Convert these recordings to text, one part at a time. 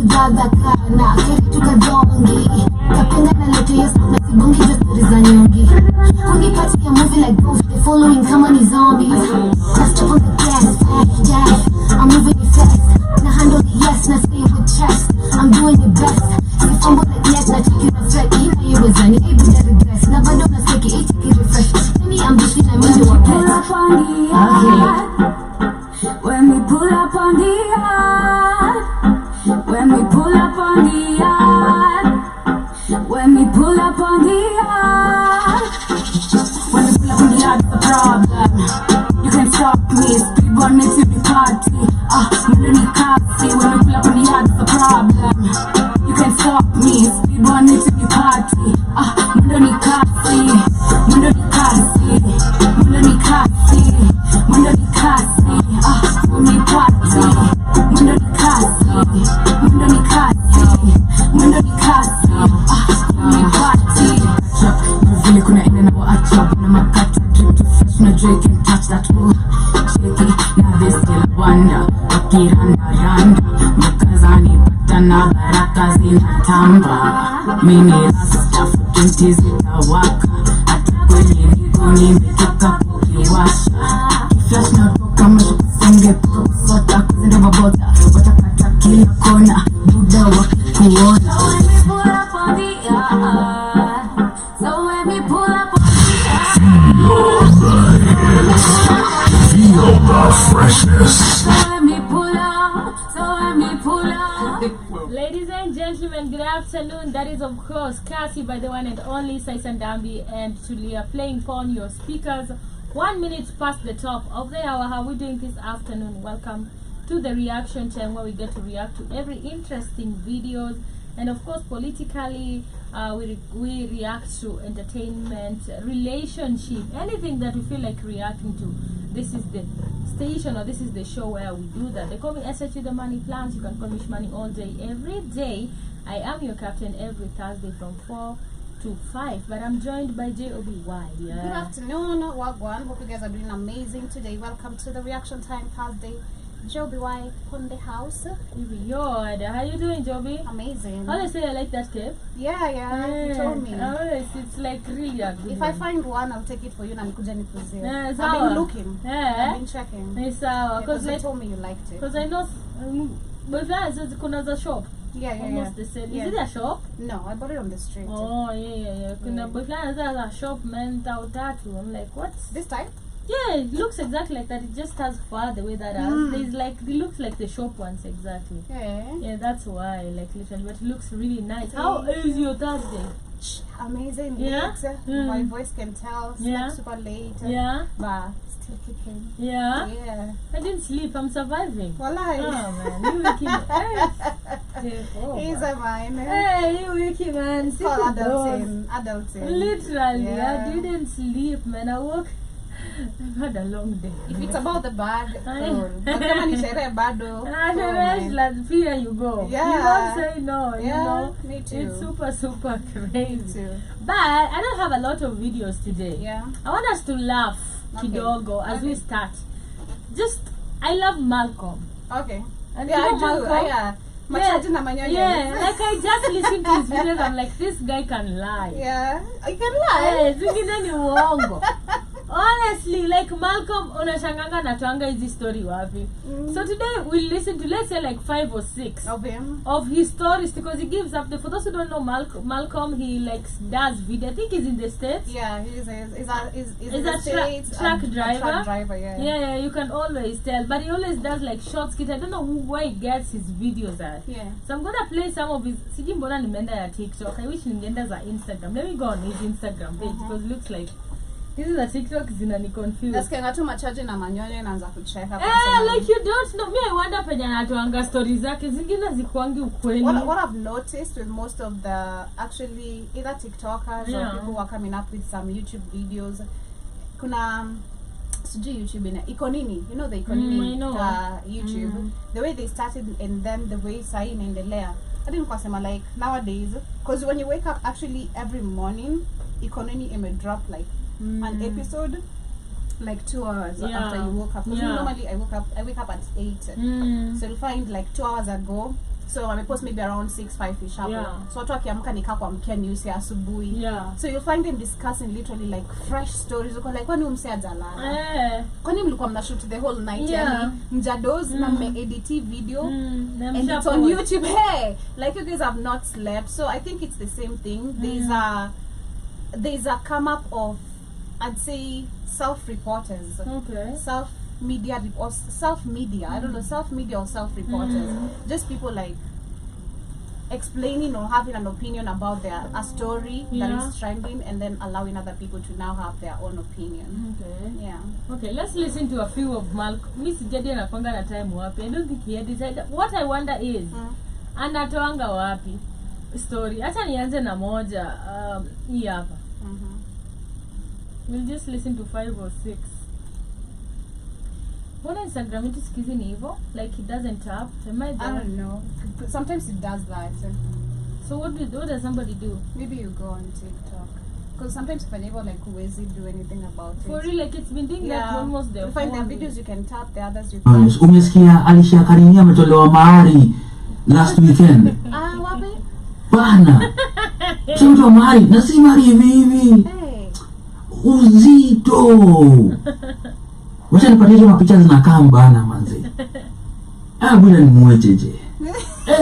kujaga kana kitu kadongi kapenda na leto yo na sibongi just za nyongi unipatia movie like ghost they following kama ni zombies just on the gas I'm moving it fast na handle the yes na stay with trust I'm doing it best if fumble like yes na take it effect you was any able to regress na bado na take it refresh me I'm just gonna make you a pet when we pull up on the yard when we pull up on the yard when we pull up on the yard when we pull up on the yard it's a problem you can't stop me speed one makes you the party Melody Cassie when we pull up on the yard it's a problem you can't stop me speed one makes you the party Melody Cassie Melody Cassie Melody Cassie Melody Cassie when we party Melody Cassie Melody Cassie Melody Cassie when we party vile kuna ende na waacha na makata kitu fresh na Drake and touch that wood shaky na this still wonder wakiranda mkazani patana baraka zinatamba mimi rasta fukinti zitawaka hata kwenye niko nimetoka kukiwasha flash na toka mwisho kusonge kusota kuzinde mabota watakata kila kona buda wakikuona Feel the freshness. Ladies and gentlemen, good afternoon. That is of course Cassie by the one and only Saisan Dambi and Tulia playing on your speakers. 1 minute past the top of the hour. How are we doing this afternoon? Welcome to the reaction time where we get to react to every interesting videos. And of course politically we react to entertainment, relationship, anything that we feel like reacting to. This is the station or this is the show where we do that. They call me SH the Money Plans. You can call me Shmoney all day every day. I am your captain every Thursday from 4 to 5, but I'm joined by JOBY. Good afternoon, Wagwan. Hope you guys are doing amazing today. Welcome to the reaction time Thursday. JOBY on the house. How you doing, Joby? Amazing. Honestly, I like that tape. Yeah, you told me. It's like really a good if one. I find one, I'll take it for you. I've been looking. I've been checking. Because you told me you liked it. Because I know, but that's kuna shop. Yeah. Almost the same. Yeah. Is it a shop? No, I bought it on the street. Oh, yeah. Kuna boyfriend has a shop meant out tattoo. I'm like, what? This type? Yeah, it looks exactly like that. It just has far the way that has. There's like, it looks like the shop ones exactly. Yeah, that's why, like literally, but it looks really nice. How is your Thursday? Amazing. Yeah. My voice can tell. Yeah. Like super late. Yeah. But still kicking. Yeah. Yeah. I didn't sleep. I'm surviving. Wallahi. Oh man, you wicked. He's a mine. Hey, you wicked man. It's called adulting. Literally, Yeah. I didn't sleep, man. I woke. I've had a long day. If it's about the bag, but kama ni sherehe bado. Fear you go. Yeah. You won't say no, you know. Me too. It's super crazy. Me too. But I don't have a lot of videos today. Yeah. I want us to laugh kidogo as we start. I love Malcolm. Okay. And Yeah, you know I do. Malcolm? Yeah, like I just listened to his videos. I'm like, this guy can lie. Yeah, I can lie. Zingine ni uongo. Honestly, like Malcolm unashanganga natuanga hizi story wapi. So today we'll listen to, let's say, like 5 or 6 of him, of his stories, because he gives up. For those who don't know Malcolm, he like does video. I think he's in the States. Yeah, he's a truck driver. Yeah, you can always tell. But he always does like short skits. I don't know where he gets his videos at. Yeah. So I'm gonna play some of his. Siji mbona nimeenda ya TikTok. I wish ningeenda za Instagram. Let me go on his Instagram page because it looks like this is a TikTok zinani confused. Nasikia tu machaji na manyonyo naanza kucheka. Like you don't know. Me, I wonder penye anatoanga stories zake zingine zikuangi ukweli. What I've noticed with most of the actually either TikTokers or people who are coming up with some YouTube videos, kuna YouTube in Ikonini, you know the Ikonini YouTube, the way they started and then the way sai inaendelea. I didn't kwasema like nowadays, because when you wake up actually every morning, Ikonini may drop like an episode like 2 hours after you woke up. Because normally I wake up at 8. So you'll find like 2 hours ago So amepost maybe around 6-5ish hapo. Yeah. So watu wakiamka nikaa kuamkia news ya asubuhi. Yeah. So you'll find them discussing literally like fresh stories. Uko like kwani umse ajalala? Kwani mlikuwa mnashoot the whole night? Yani mjadozi na mmeedit video and it's on YouTube. Hey, like you guys have not slept. So I think it's the same thing. There's a come up of, I'd say, self-reporters. Okay. Self-media or self-media. I don't know, self-media or self-reporters. Just people like explaining or having an opinion about a story that is trending, and then allowing other people to now have their own opinion. Okay. Yeah. Okay, let's listen to a few of Miss Jadi anakwanga na time wapi. I don't think he had decided. What I wonder is anatoanga wapi story. Acha nianze na moja hii hapa. We'll just listen to 5 or 6. What Instagram it is kizini hivyo? Like it doesn't tap. I don't know. Sometimes it does that. So what does somebody do? Maybe you go on TikTok. Because sometimes if I never like huwezi do anything about it. For real, like it's been doing that almost the You find the videos you can tap, the others you can't. Umesikia Alicia Karimia ametolewa mahari last weekend? Wapi? Bana. Kimtoa mahari, na si mahari hivi. Uzito. Wacha nipatie mapicha zinakaa mbana manze. Bwana ni mwecheche.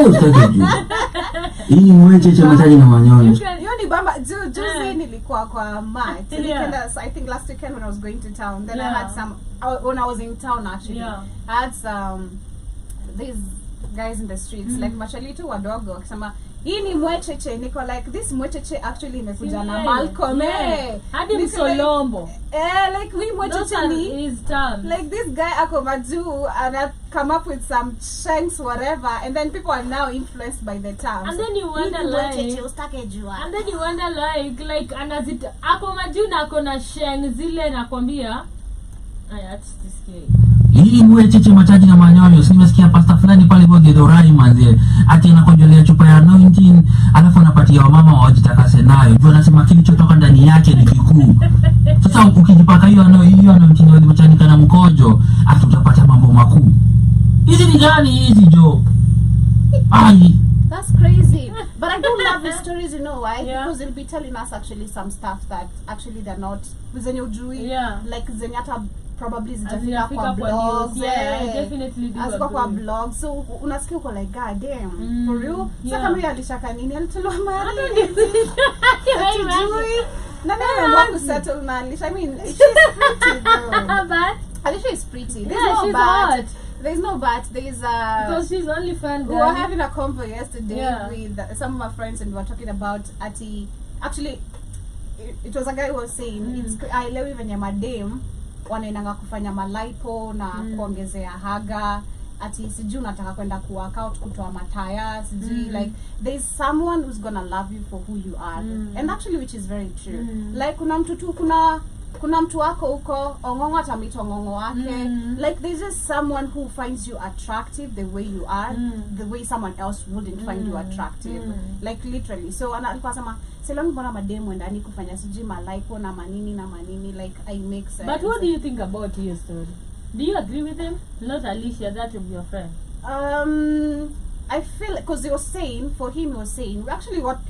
Usitake juu. Hii mwecheche mataji na manyoya. Hiyo ni bamba juzi nilikuwa kwa mat. I think last weekend when I was going to town, then I had some when I was in town actually. I had some these guys in the streets like machalitu wadogo wakisema hii ni mwecheche. Niko like this mwecheche actually imekuja na Malcolm. Hadi msolombo. Like we mwecheche ni like this guy ako majuu and come up with some shanks whatever, and then people are now influenced by the terms. And then you wonder like anazita ako majuu na ako na sheng zile nakwambia. Hii mwecheche mataji na manyoya. Nimesikia pasta fulani pale boge dorai manze. Ati anakojolea chupa ya anointing, alafu anapatia wamama wajitakase nayo. Jua anasema kilichotoka ndani yake ni kikuu. Sasa ukijipaka hiyo anointing wajichanika na mkojo, ati utapata mambo makuu. Hizi ni gani hizi jo? That's crazy. But I do love the stories, you know why? Because they'll be telling us actually some stuff that actually they're not zenye ujui. Like zenye hata probably zitafika kwa blogs. Definitely do. As kwa blog. So unasikia uko like god damn. For real? So kama yeye alishaka nini alitolewa mahari. Nani anaamua kusettle na Alicia? I mean, she's pretty though. But Alicia is pretty. There's no but. There's because she's only fun. We were having a convo yesterday with some of my friends, and we were talking about ati. Actually, it was a guy who was saying it's I love even ya madem wanaenanga kufanya malipo na kuongezea haga ati sijui unataka kwenda ku-workout kutoa mataya sijui like there's someone who's gonna love you for who you are and actually which is very true like kuna mtu tu kuna mtu wako huko ongongo atamita ongongo wake like there's just someone who finds you attractive the way you are the way someone else wouldn't find you attractive like literally so alikuwa sema selongi mbona mademo ndani kufanya sijui malipo na manini like I make sense. But what do you think about your story? Do you agree with him? Not Alicia, that of your friend. I feel because he was saying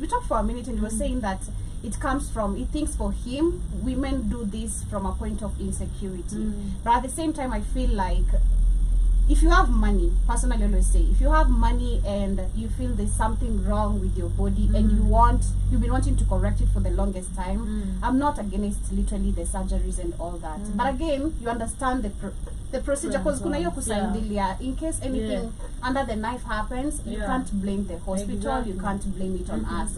we talked for a minute and he was saying that it comes from, he thinks for him women do this from a point of insecurity but at the same time I feel like if you have money, personally I always say if you have money and you feel there's something wrong with your body and you've been wanting to correct it for the longest time, I'm not against literally the surgeries and all that but again you understand the procedure because kuna hiyo kusaidilia in case anything under the knife happens you can't blame the hospital, you can't blame it on us.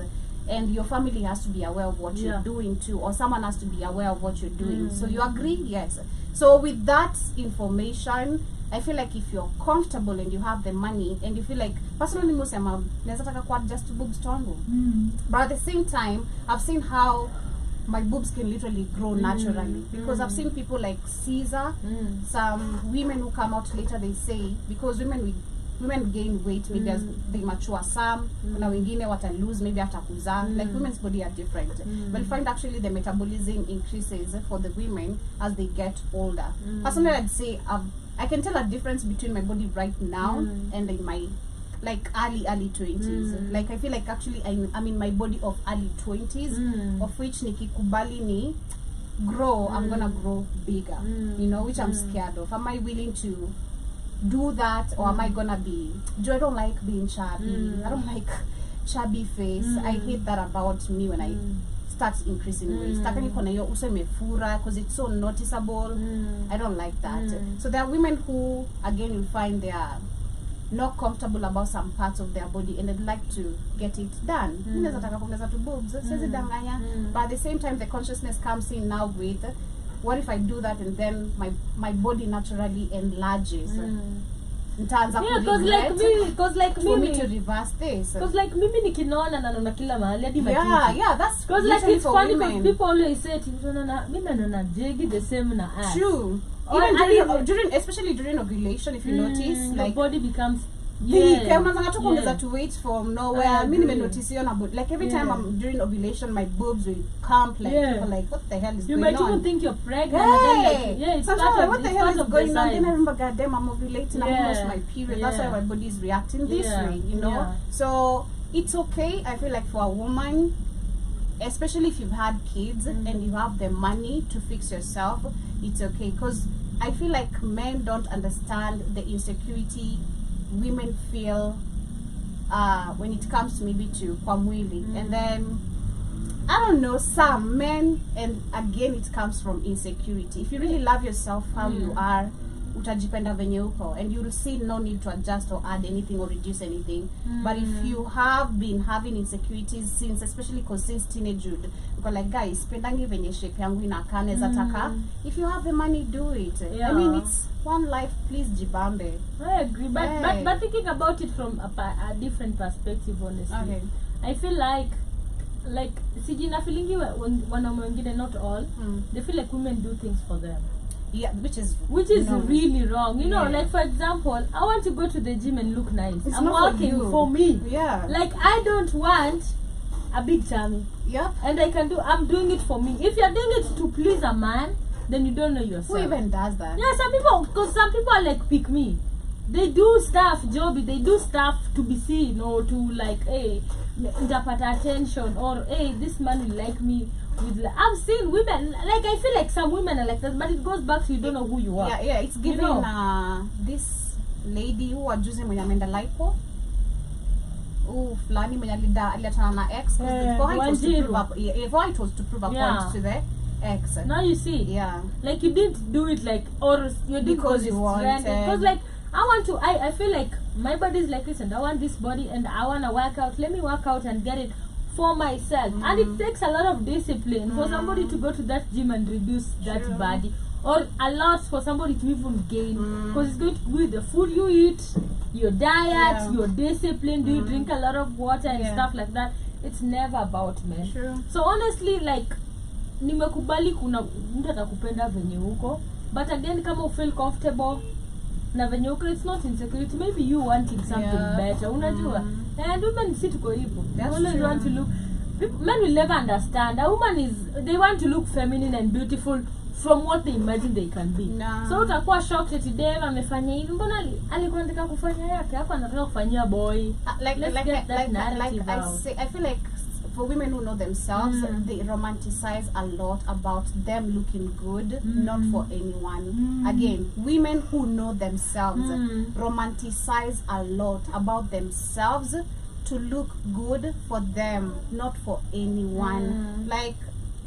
And your family has to be aware of what you're doing too, or someone has to be aware of what you're doing. So you agree? Yes. So with that information, I feel like if you're comfortable and you have the money and you feel like, personally musema naweza taka kwa just boobs tongo. But at the same time, I've seen how my boobs can literally grow naturally because I've seen people like Caesar, some women who come out later, they say because women gain weight maybe as they mature some na wengine wata lose maybe after kuzaa like women's body are different but you find actually the metabolism increases for the women as they get older. Personally I'd say I can tell a difference between my body right now and in my like early 20s. Like I feel like actually I'm in my body of early 20s, of which nikikubali ni grow, I'm gonna grow bigger, you know, which I'm scared of. Am I willing to do that, or am I gonna be, I don't like being chubby. I don't like chubby face. I hate that about me when I start increasing weight. Because it's so noticeable. I don't like that. So there are women who again you find they are not comfortable about some parts of their body and they'd like to get it done. But at the same time the consciousness comes in now with, what if I do that and then my body naturally enlarges? Because like for me to reverse this. Because like mimi nikinona naona kila mahali hadi yeah, that's because like it's funny because people always say mimi naona jegi the same na ass. True. Even especially during ovulation, if you notice, the like body becomes to wait from nowhere. Like every time I'm during ovulation, my boobs will come like people like, what the hell is you going on? You might even think you're pregnant. It's what the hell is going on? Then I remember, goddamn, I'm ovulating. I lost my period. That's why my body is reacting this way, you know. So it's okay. I feel like for a woman, especially if you've had kids and you have the money to fix yourself, it's okay. Because I feel like men don't understand the insecurity women feel when it comes to maybe to kwa mwili. And then I don't know, some men, and again it comes from insecurity. If you really love yourself how you are, utajipenda venye uko, and you'll see no need to adjust or add anything or reduce anything. But if you have been having insecurities since, especially since teenagehood, because like guys, pendangi venye shape yangu inakane zataka, if you have the money, do it. I mean, it's one life, please jibambe. I agree, but thinking about it from a different perspective, honestly, okay. I feel like sijina feelingi wanaume wengine, not all, they feel like women do things for them. Yeah, which is really wrong. You know, like for example, I want to go to the gym and look nice. It's I'm not working for for me. Yeah. Like I don't want a big tummy. Yeah. And I'm doing it for me. If you're doing it to please a man, then you don't know yourself. Who even does that? Yeah, some people are like, pick me. They do stuff, Joby. They do stuff to be seen, or to like, hey, interpret attention, or hey, this man will like me. I've seen women, like I feel like some women are like that, but it goes back to you don't know who you are. Yeah, it's given this lady who wajuzi mwenye amenda lipo. Fulani mwenye aliachana na ex, before it was to prove a point to the ex. Now you see, like you didn't do it like, or you did because you wanted. Because like I feel like my body is like this, and I want this body, and I want to work out. Let me work out and get it for myself. And it takes a lot of discipline for somebody to go to that gym and reduce that body, or a lot for somebody to even gain, because it's going to be the food you eat, your diet, your discipline. Do you drink a lot of water and stuff like that? It's never about men. So honestly, like nimekubali kuna mtu atakupenda venye uko, but again kama you feel comfortable na venye uko, it's not insecurity, maybe you wanting something better, unajua. And women sit go hivyo. They always want to look. Men will never understand. A woman they want to look feminine and beautiful from what they imagine they can be. So utakuwa shocked ati Dave amefanya hivi, mbona alikuwa anataka kufanya yake, hapa anataka kufanyia boy. Like I feel like for women who know themselves, they romanticize a lot about them looking good, not for anyone. Again, women who know themselves romanticize a lot about themselves to look good for them, not for anyone. Like,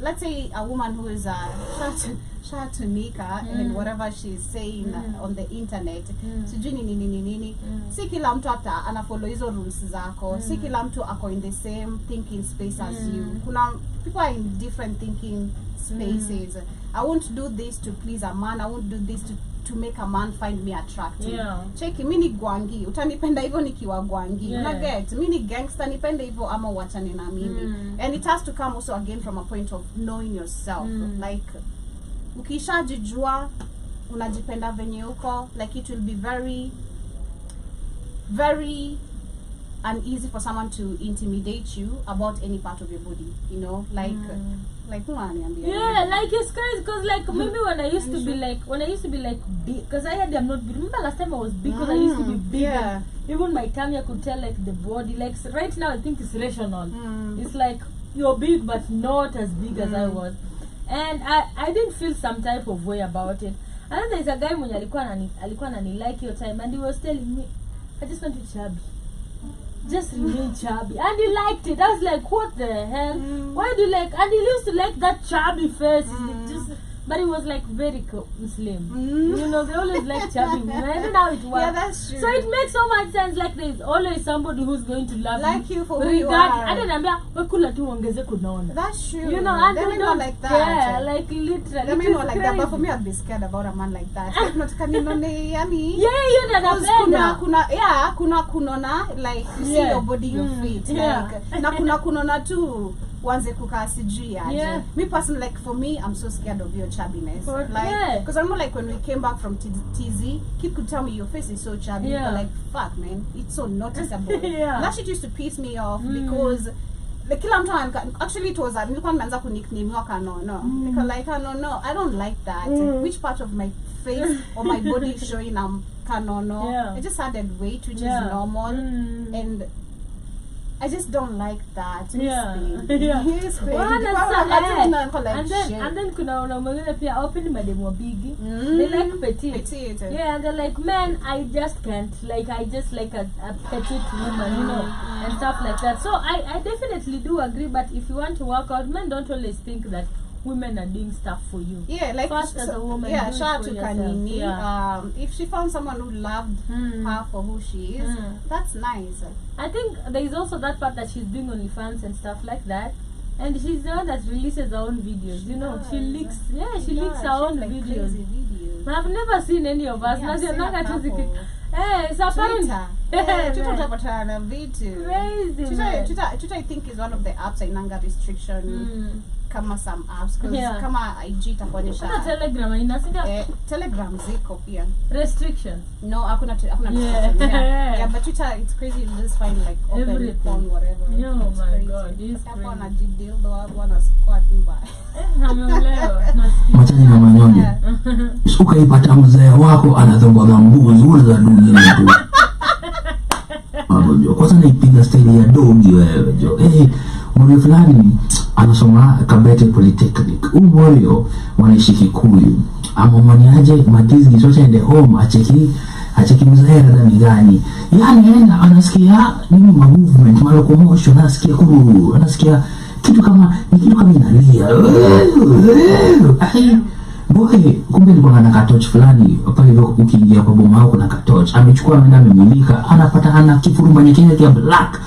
let's say a woman who is shout to Nika and whatever she's saying on the internet, sijui nini, si kila mtu hata anafollow hizo rules zako, si kila mtu ako in the same thinking space as you. Kuna people are in different thinking spaces. I won't do this to please a man, I won't do this to make a man find me attractive. Cheki, mini gwangi, utanipenda hivyo nikiwa gwangi. Unaget, mini gangster, nipende hivyo ama wachane na mimi. And it has to come also again from a point of knowing yourself. Like, ukishajijua, unajipenda venye uko, like it will be very, very uneasy for someone to intimidate you about any part of your body, you know, like yeah, like it's crazy because like maybe when I used to be like big, because I had I'm not big. Remember last time I was big because I used to be big. Yeah. Even my tummy I could tell like the body. Like right now I think it's rational. It's like you're big but not as big as I was, and I didn't feel some type of way about it. And then there's a guy mwenye alikuwa anani your time, and he was telling me, I just want to chubby. Just remain chubby, and he liked it. I was like, what the hell? Why do you like? And he used to like that chubby face. Just, but he was like very slim. You know, they always like chubby. I don't know how it works. Yeah, that's true. So it makes so much sense. Like there's always somebody who's going to love like you for who you are. I don't know. That's true. You know, and they they don't like that. Yeah, like literally. They may not like that, but for me, I'd be scared about a man like that. Like not yani. Yeah, you know kunona like you see your body, your feet. Like na kunona too. Wanze kukaa sijui aje. Me personally, like for me, I'm so scared of your chubbiness. Because I remember like when we came back from TZ, Kid could tell me your face is so chubby. But like, fuck man, it's so noticeable. That shit used to piss me off because like kila mtu actually it was nilikuwa nimeanza ku nickname waka no. Because like no, I don't like that. Which part of my face or my body is showing no. I just added weight, which is normal, and I just don't like that. And then kuna mwingine pia open mademo bigi. They like petite. Yeah, and they're like, man, I just can't. Like I just like a petite woman, you know, and stuff like that. So I definitely do agree. But if you want to work out, men don't always think that women are doing stuff for you. Yeah, like first as a woman. Yeah, shout out to Kanini. If she found someone who loved her for who she is, that's nice. I think there is also that part that she's doing OnlyFans and stuff like that. And she's the one that releases her own videos. You know, she leaks her own like videos. But I've never seen any of us. It's apparent. Twitter I think is one of the apps inanga restriction kama some apps because kama IG itakuonyesha Telegram inasinda Telegram ziko pia restrictions. No, hakuna restriction. Yeah, but Twitter it's crazy. You just find like open porn whatever. Oh my god, this hapo na dildo hapo na squat mbaya. Machani na manyonge. Ukaipata mzee wako anadhomba mbuzi ule za dunia tu. Hapo kwanza naipiga style ya dogi wewe jo. Mmoja fulani anasoma Kabete Polytechnic. Morio wanaishi Kikuyu. Ama mwaniaje matizi kisocha ende home acheki mzee ndani gani. Yaani yenda anasikia nini movement, locomotion, anasikia kitu kama inalia. Boy, kumbe alikuwa na katoch fulani pale hivyo ukiingia kwa boma yako na katoch. Amechukua ameenda amemulika, anapata ana kifurumba nyekenya kia black.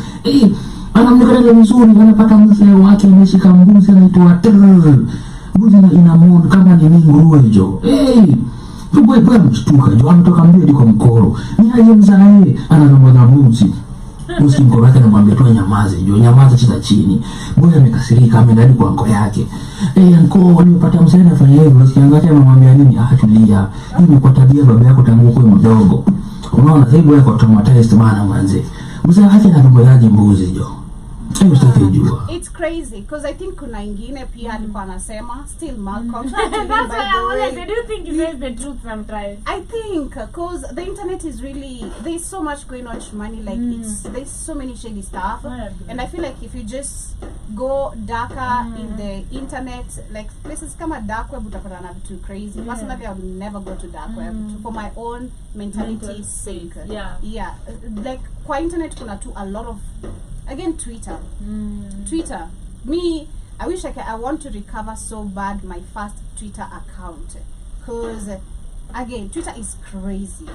Anamnekana mzuri, anapata mzee wake ameshika mbuzi anaitwa mbuzi ina mood kama ni nguruwe jo. Boy mshtuka jo, anatoka mbio hadi kwa mkoro. Ni aje mzae anaromba mbuzi. Mbuzi mkoro wake anamwambia tu nyamaza cheza chini. Boy amekasirika ameenda hadi kwa anko yake. Anko alipata mzee anafanya hivyo, usiangalie anamwambia nini? Tulia. Hii ni kwa tabia baba yako tangu kwa mdogo. Unaona hebu yako traumatized maana manze. Mzee wake anaromba mbuzi jo. It's crazy because I think kuna ingine pia alikuwa anasema still Malcolm. That's why I do you think he says the truth sometimes? I think because the internet is really there's so much going on money like there's so many shady stuff and I feel like if you just go darker in the internet like places kama dark web utapata na vitu crazy. Personally I will never go to dark web for my own mentality's sake. Yeah, like kwa internet kuna tu a lot of again Twitter. Me, I wish I want to recover so bad my first Twitter account because again Twitter is crazy.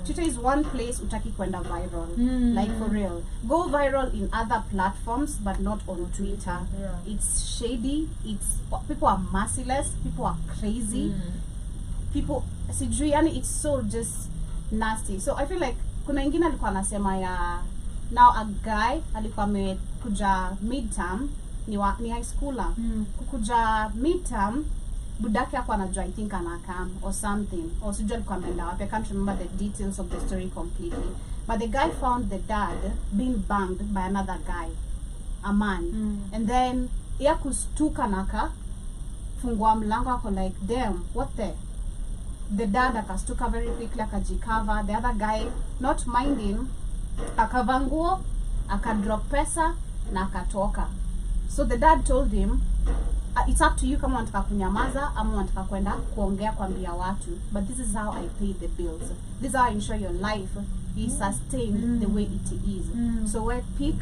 Twitter is one place utaki kwenda viral. Like for real, go viral in other platforms but not on Twitter. It's shady, it's people are merciless, people are crazy, people sijui yani it's so just nasty. So I feel like kuna ingine alikuwa anasema ya now a guy alikuwa amekuja midterm ni high schooler kukuja midterm budake hapo anajua I think anakam or something or sijui alikuwa ameenda wapi. I can't remember the details of the story completely But the guy found the dad being banged by another guy, a man. And then ya kustuka naka fungua mlango ako like, damn, what the dad akastuka very quickly, akajikava. The other guy not minding, akavaa nguo, akadrop pesa na akatoka. So the dad told him, it's up to you kama unataka kunyamaza ama unataka kwenda kuongea kuambia watu, but this is how I pay the bills, this is how I ensure your life is sustained the way it is. So we pick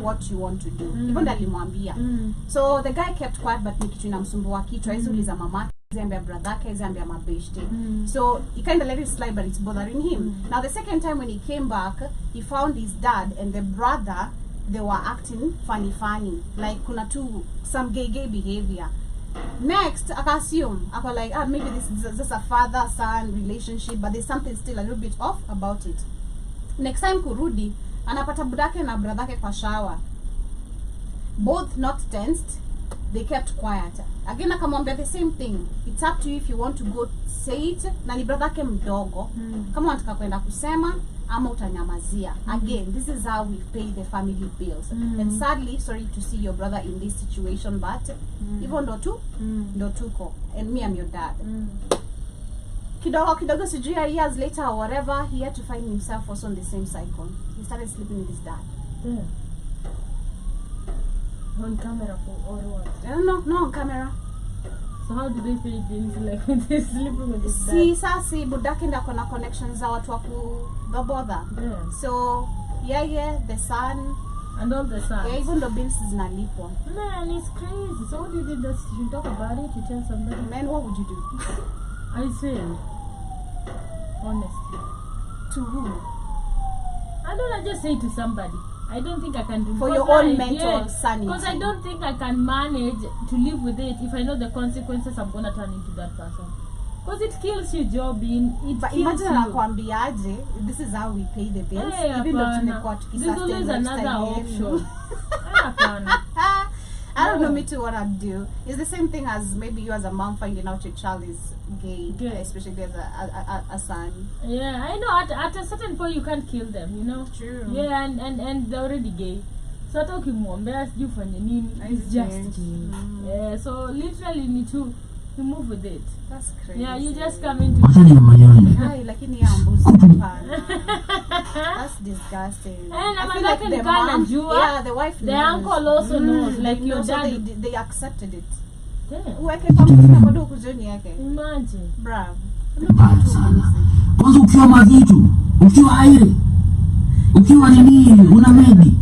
what you want to do. Even alimwambia. So the guy kept quiet, but ni kitu inamsumbua kichwa. Hizo uliza mama, hizo ambia brother yake, hizo ambia mabeshte. So he kind of let it slide, but it's bothering him. Now the second time when he came back, he found his dad and the brother, they were acting funny, like kuna tu some gay behavior. Next, I assume, I was like, maybe this is just a father-son relationship, but there's something still a little bit off about it. Next time kurudi, anapata budake na bradhake kwa shower. Both not tensed, they kept quiet. Again, akamwambia the same thing. It's up to you if you want to go say it. Na ni bradhake mdogo. Kama unataka kwenda kusema, ama utanyamazia. Again, this is how we pay the family bills. And sadly, sorry to see your brother in this situation, but even ndo tuko. And me, I'm your dad. Kidogo sijui years later or whatever, he had to find himself also in the same cycle. He started sleeping with his dad. On camera or what? No on camera. So how did they say it in like when they're sleeping with his dad? Si budake ndio kuna connections za watu wa kubabodha. So the son and all the sons. Even the bills zinalipwa. Man, it's crazy. So what did you do? You talk about it, you tell somebody. Man, what would you do? I say, honestly. To who? I don't just say to somebody. I don't think I can do for your own mental sanity. Because I don't think I can manage to live with it if I know the consequences I'm gonna turn into that person. Because it kills you, Jobin. But imagine anakuambiaje, this is how we pay the bills. Even though tumekuwa there's always another option. I don't know me too what I'd do. It's the same thing as maybe you as a mom finding out your child is gay. Especially as a son. Yeah, I know at a certain point you can't kill them, you know. True. Yeah, and they're already gay. So talking more, you for your name is just gay. Yeah, so literally you need to move with it. That's crazy. Yeah, you just come into that's disgusting. And I feel like the mom, the wife the uncle also knows, like your dad. They accepted it. Imagine. Bravo. Kwanza ukiwa mavitu, ukiwa aire, ukiwa nini, una medi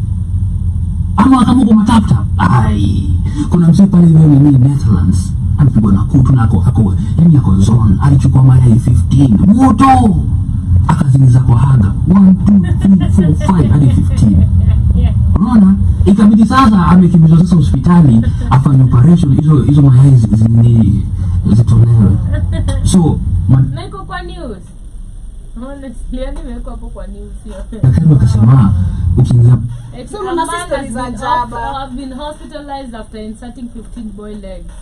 ama kama uko mataptap. Kuna mzee pale nini Netherlands alipigwa na kutu na ako zone, alichukua mayai 15 moto akazingiza kwa haga 1 2 3 4 5 hadi 15. Unaona, ikabidi sasa amekimbizwa sasa hospitali afanye operation hizo mayai zitolewe. So niko kwa news. Honestly, nimekuwa hapo kwa news hiyo. Daktari akasema ukiingia I've been hospitalized after inserting 15 boiled eggs.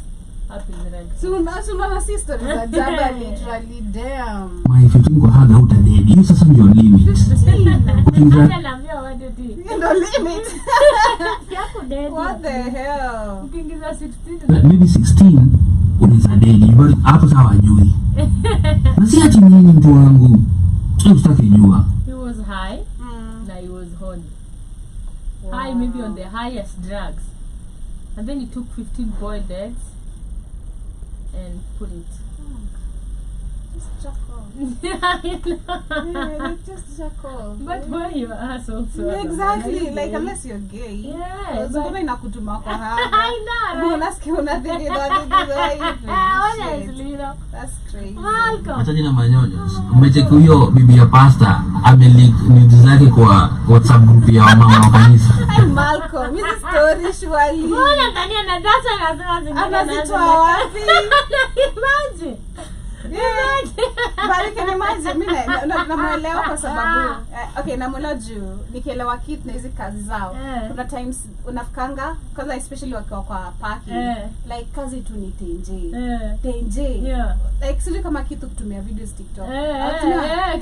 Suna sister is a jaba literally damn. My 15 kwa haga utadedi. Hiyo sasa ndio limit. Ukiingia naambia what it is. Ndio limit. What the hell? Ukiingiza 16. Maybe 16 unaweza dedi. But hapo sawa hajui. Na si ati nini mtu wangu. Usitaki jua. He was high. Na he was horny. Wow. High maybe on the highest drugs. And then he took 15 boiled eggs and put it. Just chuckle. Just chuckle. But why your ass also? Exactly, like unless you're gay. Yeah. Mbona inakutuma kwa haga? I know. Unasikia unadhigi honestly, you know. That's crazy. Hata jina manyonyo. Umecheki huyo bibi ya pasta ameleak news zake kwa WhatsApp group ya mama wa kanisa. Hey Malcolm, hizi story shwali. Mbona ndani anadasa nasema zingine anazitoa wapi? Imagine. But you can imagine, mimi namuelewa kwa sababu okay, namuelewa juu nikielewa kitu na hizi kazi zao. Kuna times unafikanga kwanza especially wakiwa kwa parking like kazi tu ni tenje. Like sisi kama kitu kutumia videos TikTok.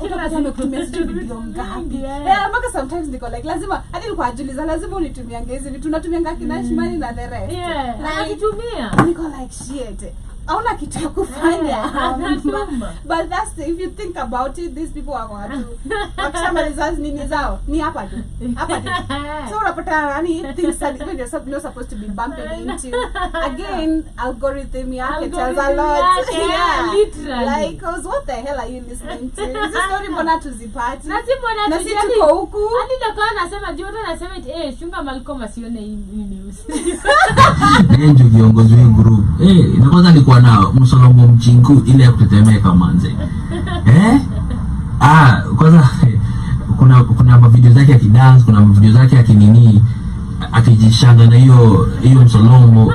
Kitu lazima kutumia video ngapi. Mpaka sometimes niko like lazima hadi niko ajuliza lazima unitumia ngezi vitu tunatumia ngaki na shimani na the rest. Nakitumia. Niko like shit. Hauna kitu ya kufanya. But that's if you think about it, these people are watu wakishamaliza nini zao ni hapa tu. So unapata yani things that when you're not supposed to be bumping into. Again, algorithm yake tells a lot. Literally. Like, cause what the hell are you listening to? Is this story mbona tuzipati? Na si tuko huku. Hadi ndio nasema Jordan anasema shunga Malcolm asione hii news. Ndio viongozi wa group. Na kwanza alikuwa na Msolomo Mchinku ile ya kutetemeka manze. Kwanza kuna video zake akidance, kuna video zake akinini akijishanga na hiyo Msolomo.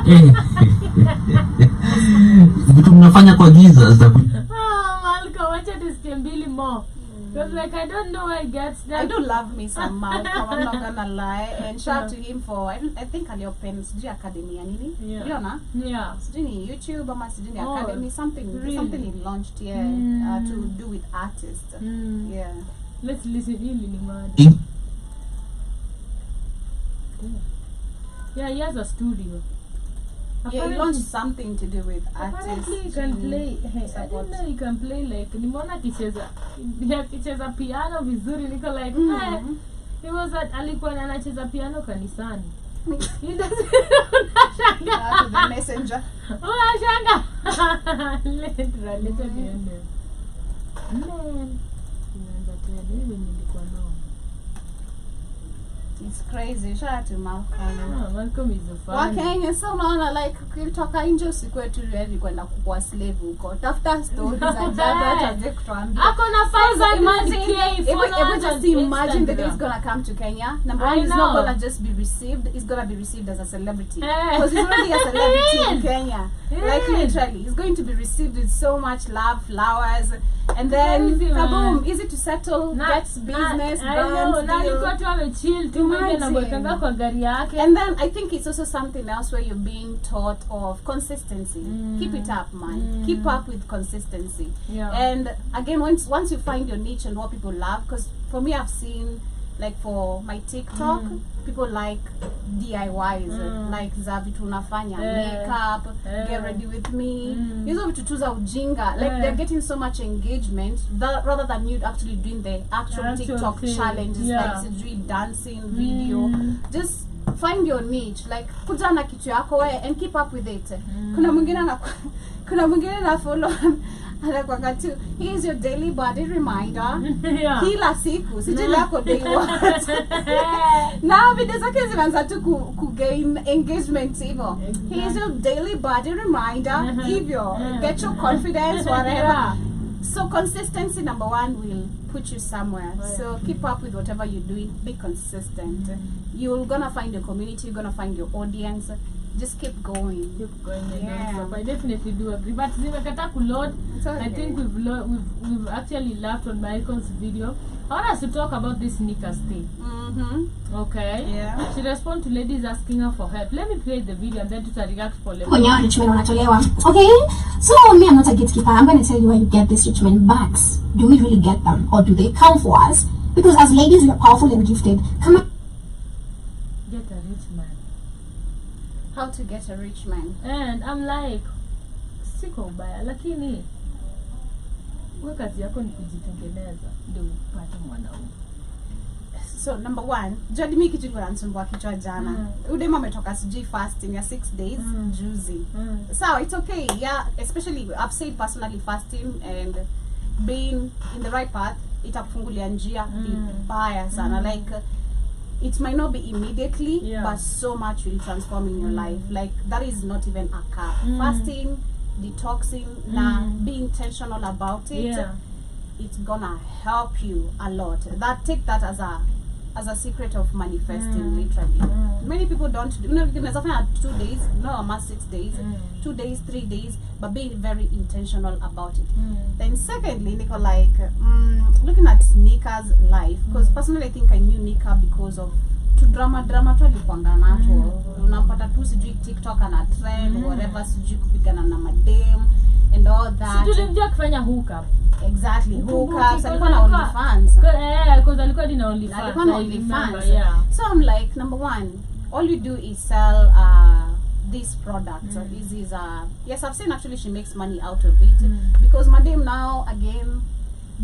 Vitu mnafanya kwa giza za Malcolm, wacha tusikie mbili more. Because like I don't know where he gets that. I do love me some Malcolm, I'm not gonna lie. And shout out to him for I think aliopen sijui academy ya nini? Uliona? Sijui ni YouTube ama sijui ni academy something he launched to do with artists. Let's listen really ni mad. He has a studio. He launched something to do with artists. Apparently he can play. I didn't know he can play like nimeona akicheza piano vizuri niko like he was alikuwa anacheza piano kanisani. He doesn't the messenger. Shanga. Literally niende. Inaanza tena hivi nilikuwa nao. It's crazy. Shout out to Malcolm. Malcolm is a fan. Kenya so naona like ukitoka nje usikwe tu ready kwenda kuwa slave huko. Tafuta stories za jaba taje kutuambia. Ako na 500k just imagine the day it's gonna come to Kenya. Number one, he's not gonna just be received, he's gonna be received as a celebrity. Because he's already a celebrity in Kenya. Like literally, he's going to be received with so much love, flowers, and then kaboom, easy to settle, gets business, brands, and then I think it's also something else where you're being taught of consistency. Keep it up, man. Keep up with consistency. And again, once you find your niche and what people love, because for me, I've seen like for my TikTok, people like DIYs, like za vitu unafanya, makeup, get ready with me. Hizo vitu tu za ujinga, like they're getting so much engagement rather than you actually doing the actual TikTok challenges, like sijui dancing, video. Just find your niche, like kuja na kitu yako and keep up with it. Kuna mwingine na follow anakuanga tu, here's your daily body reminder. Kila siku sijui lako day what. Now video zake zinaanza tu ku gain engagement hivyo. Here's your daily body reminder. Hivyo get your confidence, whatever. So consistency, number one, will put you somewhere. So keep up with whatever you're doing. Be consistent. You're gonna find your community. You're gonna find your audience. Just keep going. I definitely do agree. But zimekata kuload. I think we've actually laughed on Michael's video. I want us to talk about this sneakers thing. Okay. Yeah. She responded to ladies asking her for help. Let me play the video and then to react for them. Okay. So me, I'm not a gatekeeper. I'm going to tell you where you get these Richmond bags. Do we really get them, or do they come for us? Because as ladies, we are powerful and gifted. Come on. Get a rich man. How to get a rich man? And I'm like, siko ubaya, lakini wewe kazi yako ni kujitengeneza ndio upate mwanaume. So number one, jadi mimi kitu kwa nsumbua kichwa jana. Udema ametoka sijui fasting ya 6 days juicy. So it's okay. Yeah, especially I've said personally fasting and being in the right path itakufungulia njia vibaya sana. Like it might not be immediately, but so much will transform in your life. Like that is not even a cap. Fasting, detoxing, be intentional about it. It's gonna help you a lot. Take that as a as a secret of manifesting, literally. Many people don't do, you know, you can 2 days, no, almost 6 days, 2 days, 3 days, but being very intentional about it. Then secondly, Nico, like looking at Nika's life, because personally I think I knew Nika because of drama tu alikuanga nato. Unampata tu sijui TikTok ana trend whatever, sijui kupigana na madem and all that. Sijui tulimjua kufanya hookup. Exactly, hookups. Alikuwa na OnlyFans. Because alikuwa dina OnlyFans. Yeah. So I'm like, number one, all you do is sell this product. So this is yes, I've seen actually she makes money out of it because madam now again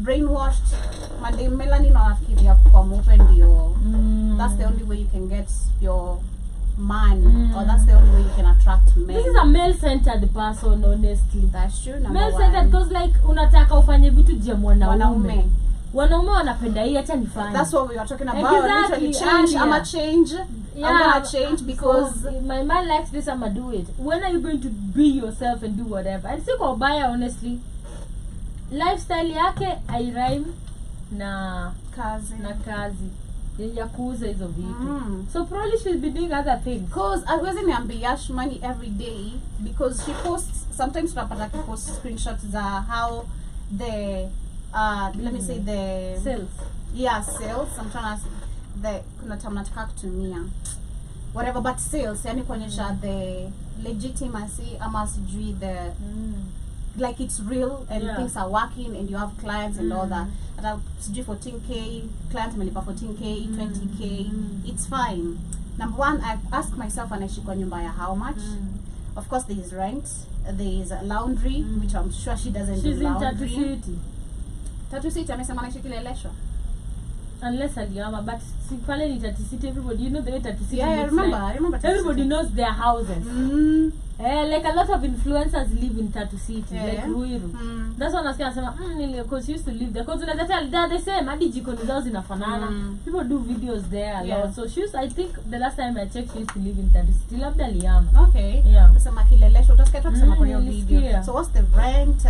brainwashed. Madam Melanie now nafikiria kwa mupe ndio. That's the only way you can get your man, or that's the only way you can attract men. This is a male-centered person, honestly. That's true. Male-centered because like unataka ufanye vitu je mwanaume. Wanaume wanapenda hii, acha nifanye. That's what we are talking about. Exactly. Change. Yeah. I'm a change. Yeah. I'm gonna change because my man likes this. I'ma do it. When are you going to be yourself and do whatever? And siko ubaya, honestly. Lifestyle yake I rhyme na kazi ya kuuza hizo vitu. So probably she'll be doing other things. Because I wasn't ambiyash money every day because she posts sometimes tunapata post screenshots za how the let me say the sales. Yeah, sales. I'm trying to the kuna time nataka kutumia whatever, but sales yani kuonyesha the legitimacy ama sijui the like it's real and things are working and you have clients and all that. And I'll do 14k, client melipa 14k, 20k, it's fine. Number one, I ask myself anaishi kwa nyumba ya how much. Of course there is rent, there is laundry, which I'm sure she doesn't do laundry. She's in Tattoo City. Tattoo City, amesema anaishi Kileleshwa. Unless aliyama, but pale ni Tattoo City, everybody, you know the way Tattoo City I remember everybody knows their houses. Like a lot of influencers live in Tattoo City, like Ruiru. That's what I was saying, because she used to live there. Because they're the same, hadi jikoni zao zinafanana. People do videos there a lot. So I think the last time I checked, she used to live in Tattoo City. Labda aliyama. Okay. Yeah. Nasema Kileleshwa, utasikia tu kusema kwa hiyo video. So what's the rent?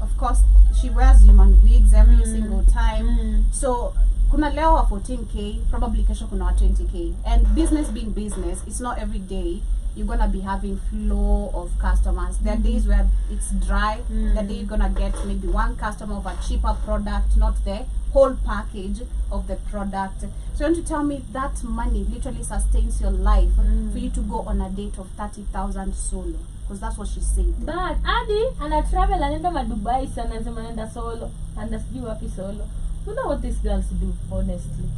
Of course, she wears human wigs every single time. So kuna leo wa 14k, probably kesho kuna wa 20k. And business being business, it's not every day you're gonna be having flow of customers. There are days where it's dry. That day you're gonna get maybe one customer of a cheaper product, not the whole package of the product. So you want to tell me that money literally sustains your life for you to go on a date of 30,000 solo? Because that's what she said. But Adi ana travel anaenda Dubai sana, anasema anaenda solo, and sijui wapi solo. You know what these girls do, honestly.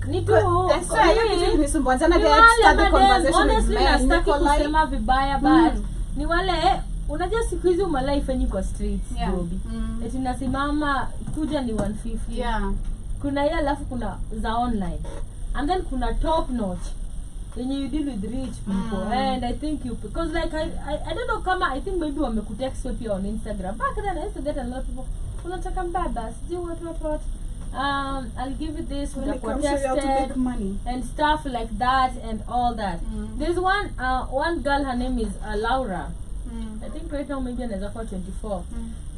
Honestly, nastaki kusema vibaya, but ni wale unajua siku hizi umalife yenyu kwa streets Nairobi. Eti nasimama kuja ni 150. Kuna ile alafu kuna za online. And then kuna top notch. When you deal with rich people, and I think you, because like I don't know kama, I think maybe wamekutext pia on Instagram. Back then I used to get a lot of people, unataka mbaba, sijui what. I'll give you this with a protested money and stuff like that and all that. There's one girl, her name is Laura. I think right now maybe anaweza kuwa 24.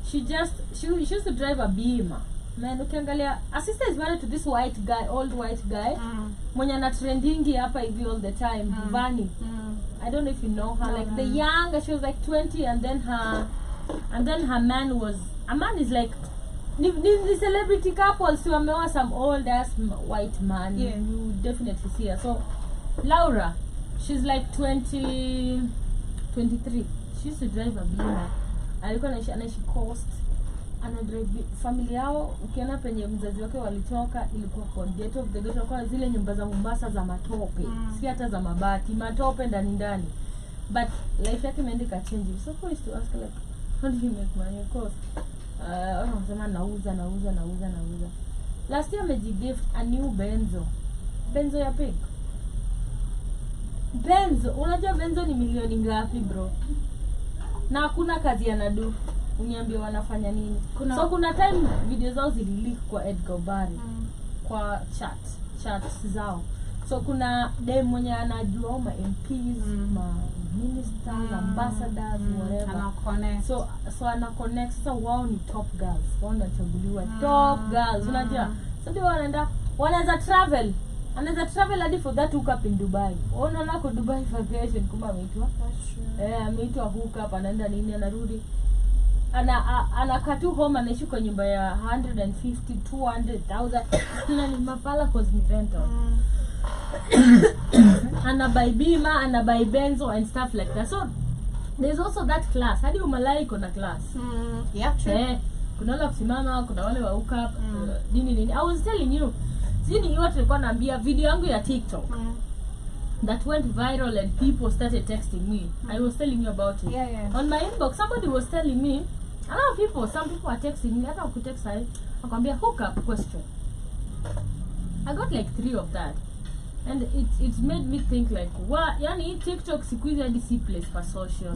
She used to drive a Beamer. Man, ukiangalia, her sister is married to this white guy, old white guy. Mwenye ana trendingi hapa hivi all the time, Vani. I don't know if you know her. Like the young, she was like 20, and then her man is like the celebrity couple. So wameoa some old ass white man. You definitely see her. So Laura, she's like 23. She used to drive a Beamer. Alikuwa anaishi Coast. Anadrive family yao, ukiona penye mzazi wake walitoka ilikuwa kwa ghetto of the ghetto, kwa zile nyumba za Mombasa za matope, si hata za mabati, matope ndani. But life yake imeandika change. So I used to ask like, how do you make money? Of course, wanasema nauza. Last year amejigift a new Benzo ya pig. Benzo, unajua Benzo ni milioni ngapi bro? Na hakuna kazi anadu. Uniambie wanafanya nini? So kuna time video zao zilileak kwa Edgar Obari kwa chat zao. So kuna dem mwenye anajua ma MPs, ma ministers, ambassadors, whatever. So ana connect. Sasa wao ni top girls. Wao wanachaguliwa top girls. Unajua? So ndio wanaenda wanaweza travel. Anaweza travel hadi for that hookup in Dubai. Unaona kwa Dubai vacation kuma ameitwa. Ameitwa hookup, anaenda nini, anarudi. Anakaa tu home, anaishi kwa nyumba ya 150 200,000 na ni mapala cause ni rental. Anabuy bima, anabuy benzo and stuff like that. So there's also that class. Hadi umalai kuna class. Yeah, true. Kuna wale kusimama, kuna wale wa hookup, nini. I was telling you, sini yote nilikuwa naambia video yangu ya TikTok that went viral and people started texting me. I was telling you about it. Yeah. On my inbox, somebody was telling me, a lot of people, some people are texting me, hata kutext sai, akwambia hookup question. I got like 3 of that. And it made me think like, yani TikTok siku hizi hadi si place for social.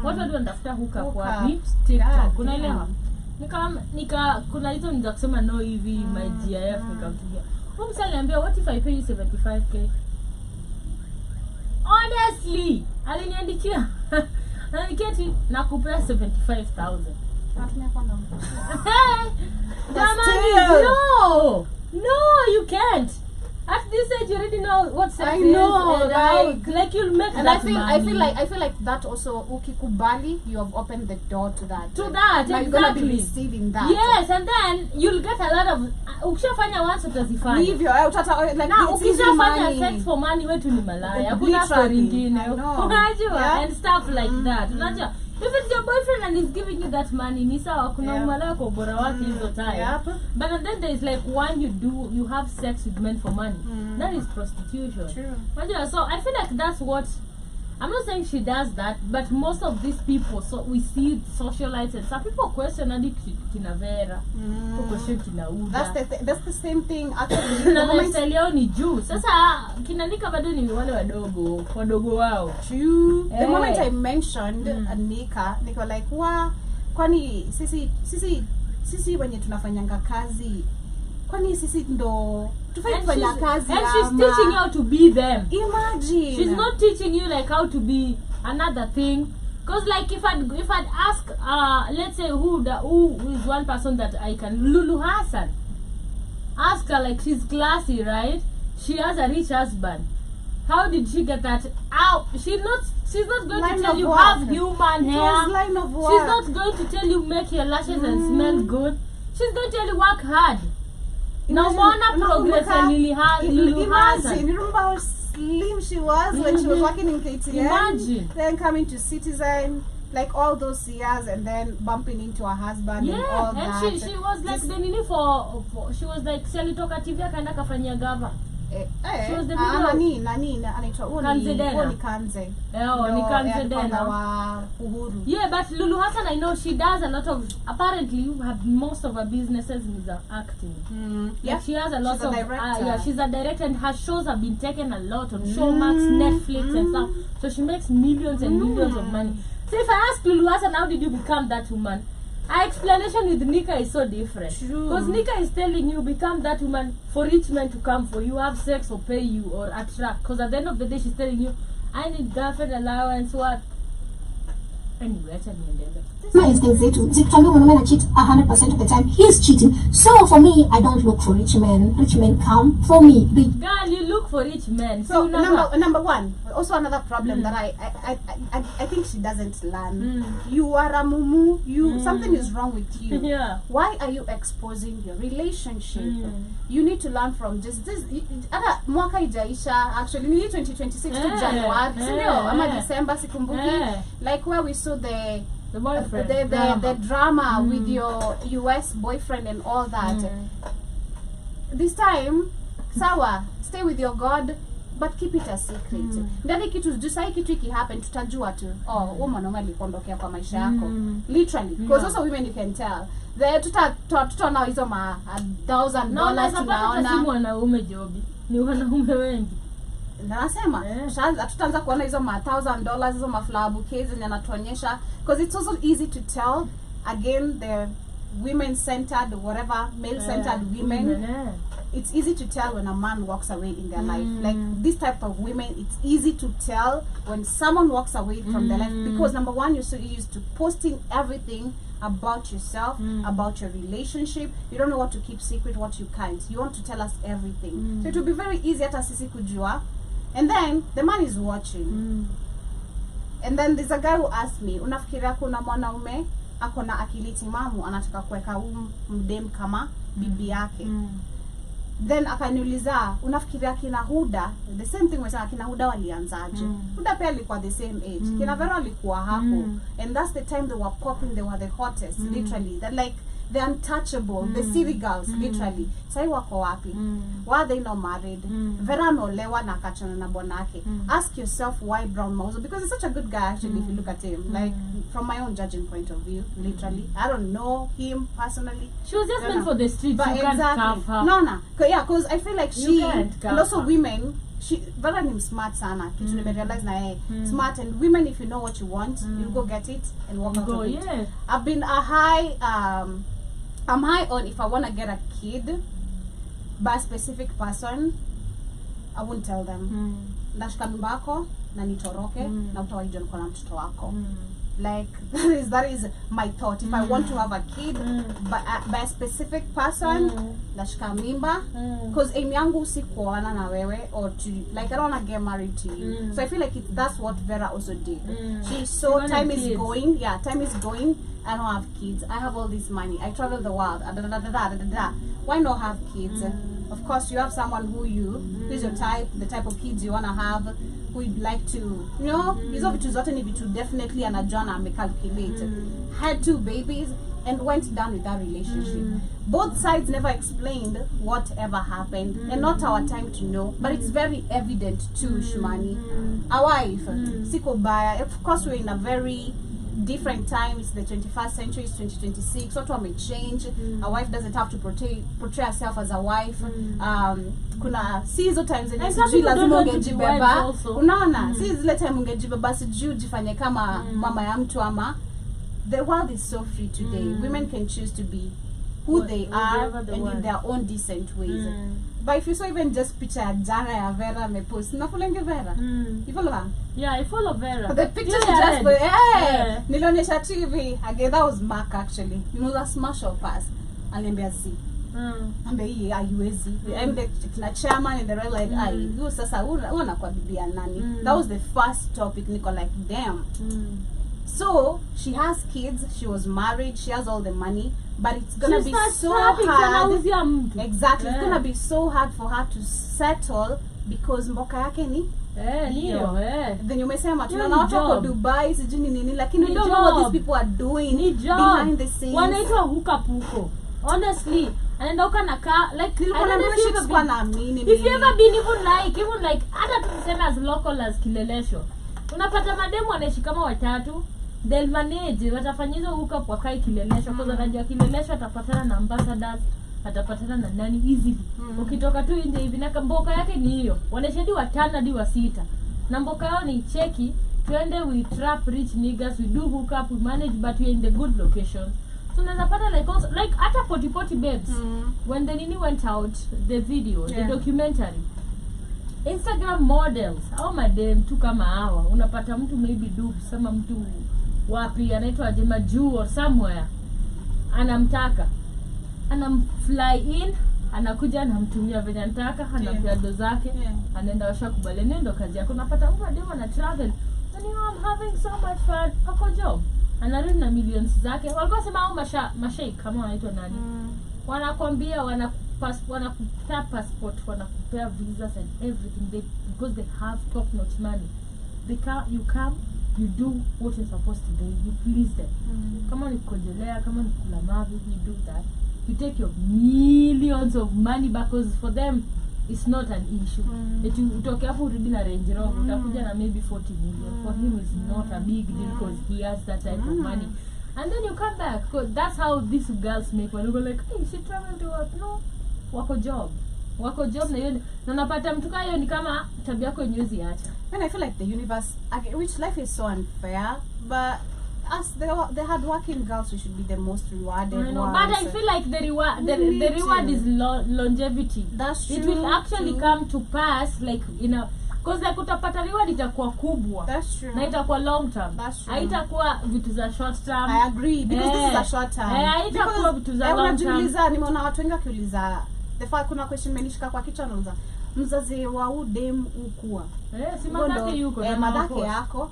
Watu ndio wanatafuta hookup wapi? TikTok. Kuna ile kuna hizo niza kusema no hivi my GIF nikampigia. Msa aliniambia what if I pay you 75k? Honestly, aliniandikia. Ananiambia nakupea 75,000. Natumia kwa namba. No, you can't. At this age, you already know what sex I know, is, and like you'll make and that I feel money. like that also ukikubali, you have opened the door to that. To that, now exactly. You're gonna be receiving that. Yes, and then you'll get a lot of. Ukishafanya once utazifanya. Leave your like now it's easy ukishafanya money. sex for money wetu ni malaya. Kuna Literally, story nyingine. I know. Unajua, Yeah. and stuff like that. Unajua, if it's your boyfriend and he's giving you that money, ni sawa, kuna umalaya kwa ubora wake hizo time. Yep. But then there is like when you have sex with men for money. That is prostitution. True. Unajua, so I feel like that's what, I'm not saying she does that, but most of these people, so we see socialites and some people question hadi kina Vera, people question kina Uda. That's the same thing actually. Na lifestyle yao ni juu. Sasa kina Nika bado ni wale wadogo wao. True. The moment I mentioned Nika, niko like, kwani sisi wenye tunafanyanga kazi, kwani sisi ndo tufanye kufanya kazi and she's teaching you how to be them. Imagine. She's not teaching you like how to be another thing. Cause like if I'd ask let's say who is one person that I can, Lulu Hassan, ask her, like, she's classy, right? She has a rich husband. How did she get that out? She's not going Line to tell of you work. have human hair. Just line of work. She's not going to tell you make your lashes and smell good. She's going to tell you work hard. Now Mona progress and Lulu Hassan. Imagine, remember how slim she was when she was working in KTN? Imagine. Then coming to Citizen, like all those years, and then bumping into her husband and all that. And she was like the nini for she was like Selitoka TV akaenda kafanyia gava. She was the nani anaitwa Kanze Dena. ni Kanze. Ni Kanze Dena. Wa Uhuru. Yeah, but Lulu Hassan, I know she does a lot of, apparently most of her businesses is acting. Yeah, she has a lot she's a of director. she's a director, and her shows have been taken a lot on Showmax, Netflix and stuff. So she makes millions and millions of money. So if I ask Lulu Hassan, how did you become that woman? Our explanation with Nika is so different. True. Because Nika is telling you become that woman for rich men to come for you, have sex or pay you or attract. Because at the end of the day, she's telling you, I need girlfriend allowance, what? Anyway, acha niendelee. My instinct say to zikiambia mwanaume na cheat 100% of the time, he's cheating. So for me, I don't look for rich men. Rich men come for me. Girl, you look for rich men. So number one, also another problem that I think she doesn't learn. You are a mumu. Something is wrong with you. Yeah. Why are you exposing your relationship? You need to learn from this. Hata mwaka ijaisha, actually ni 2026 to January, sindio? Ama December sikumbuki. Like where we saw the boyfriend, the drama with your US boyfriend and all that. This time, sawa, stay with your God, but keep it a secret. Ndani kitu jusai kitu iki happen, tutajua tu. Oh, huyo mwanaume alikuondokea kwa maisha yako. Literally. Because also women you can tell. Tutaona hizo $1,000 tunaona. Si mwanaume Jobi. Ni wanaume wengi. Nasema tutaanza kuona hizo $1,000 hizo maflabu case zenye anatuonyesha, because it's also easy to tell again the women centered, whatever, male centered women. It's easy to tell when a man walks away in their life. Like this type of women, it's easy to tell when someone walks away from their life, because number one, you're so used to posting everything about yourself, about your relationship. You don't know what to keep secret, what you can't. You want to tell us everything. So it will be very easy hata sisi kujua. And then the man is watching. And then there's a guy who asked me, unafikiria kuna mwanaume akona akili timamu anataka kuweka mdem kama bibi yake? Then akaniuliza, unafikiria kina Huda, the same thing wesa kina Huda walianzaje? Huda pia alikuwa the same age. Kina Vera alikuwa hapo. And that's the time they were popping, they were the hottest, literally. They're like the untouchable, the city girls, literally. Sai wako wapi? Why are they not married? Vera ameolewa na akachana na bwanake. Ask yourself why Brown Mauzo, because he's such a good guy actually if you look at him. Like from my own judging point of view, literally. I don't know him personally. She was just meant for the streets. But you can't exactly. carve her. No. Yeah, because I feel like she can't and carve also her. women, Vera ni smart sana. Kitu nimerealize na yeye. Smart, and women, if you know what you want, you go get it and walk out of it. Yeah. I've been I'm high on if I want to get a kid by a specific person, I won't tell them. Ndashika mimba yako na nitoroke na utawaijua niko na mtoto wako. Like that is my thought. If I want to have a kid by a specific person, ndashika mimba, because aim yangu si kuoana na wewe or to, like, I don't want to get married to you. So I feel like that's what Vera also did. She's so time is going. Yeah, time is going. I don't have kids. I have all this money. I travel the world. Why not have kids? Of course, you have someone who's your type, the type of kids you wanna have, who you'd like to, you know, hizo vitu zote ni vitu definitely anajua na amecalculate. Had 2 babies and went down with that relationship. Both sides never explained whatever happened, and not our time to know, but it's very evident too, Shumani. Our wife, siko baya. Of course, we're in a very different time. It's the 21st century, it's 2026. What may change. A wife doesn't have to portray herself as a wife. Kuna si hizo times zenye sijui lazima ungejibeba. Unaona, si zile time ungejibeba sijui ujifanye kama mama ya mtu ama. The world is so free today. Women can choose to be who they are and in their own decent ways. But if you saw even just picture ya jana ya Vera me post, nafolenge Vera. You follow her? Yeah, I follow Vera. The picture she just put, nilionyesha TV. Again, that was Mark actually. You know, that smash or pass. Aliambia Z. Ambe hii haiwezi. I'm the chairman in the red like, you sasa una kwa bibi ya nani. That was the first topic. Niko like, damn. So she has kids, she was married, she has all the money, but it's gonna be so hard. Exactly, it's gonna be so hard for her to settle because mboka yake ni then umesema tunaona watu wako Dubai sijui nini, lakini you don't know what these people are doing behind the scenes. Wanaitwa hookup huko. Honestly, anaenda huko na like if you ever been even like hata tuseme as local as Kilelesho, unapata mademu wanaishi kama watatu. They'll manage, watafanyizwa hookup wakai Kilelesho, kwa sababu anajua Kilelesho atapatana na ambassadors, atapatana na nani easily. Ukitoka tu nje hivi na mboka yake ni hiyo. Wanashedi wa 5 hadi wa 6. Na mboka yao ni cheki, twende we trap rich niggas, we do hookup, we manage, but we're in the good location. So unapata like also, like hata Potty Babes, when the Nini went out, the video, the documentary, Instagram models, au madem tu kama hawa, unapata mtu maybe do sama mtu wapi anaitwa Jema Juu or somewhere, anamtaka, anamfly in, anakuja anamtumia venye anataka, anampea do zake, anaenda washakubali, nendo kazi yako. Unapata mtu adema na travel, and you know, I'm having so much fun, hako job, anarudi na millions zake. Walikuwa sema au mashaik kama wanaitwa nani, wanakwambia wanakupea passport, wanakupea visas and everything, because they have top notch money. You come, you do what you're supposed to do, you please them. Kama ni kujelea, kama ni kula mavi, you do that. You take your millions of money back, because for them it's not an issue. That you utoke hapo urudi na Range Rover, utakuja na maybe 40 million. For him it's not a big deal because he has that type of money. And then you come back, because that's how these girls make. When you go like, hey, she traveled to work. No, wako job na hiyo, na napata mtu kama hiyo ni kama tabia yako nyuzi acha. And I feel like the universe, which life is so unfair, but as the hard-working girls, we should be the most rewarded ones. But I feel like the reward is longevity. That's true. It will actually come to pass, like, you know, Cause like utapata reward itakuwa kubwa. That's true. Na itakuwa long term. That's true. Haitakuwa vitu za short term. I agree because this is a short term. Haitakuwa vitu za long term. Unajiuliza, nimeona watu wengi wakiuliza, the fact kuna question menishika kwa kichwa nauliza mzazi wa udem ukua. Si madhake yuko na madhake yako,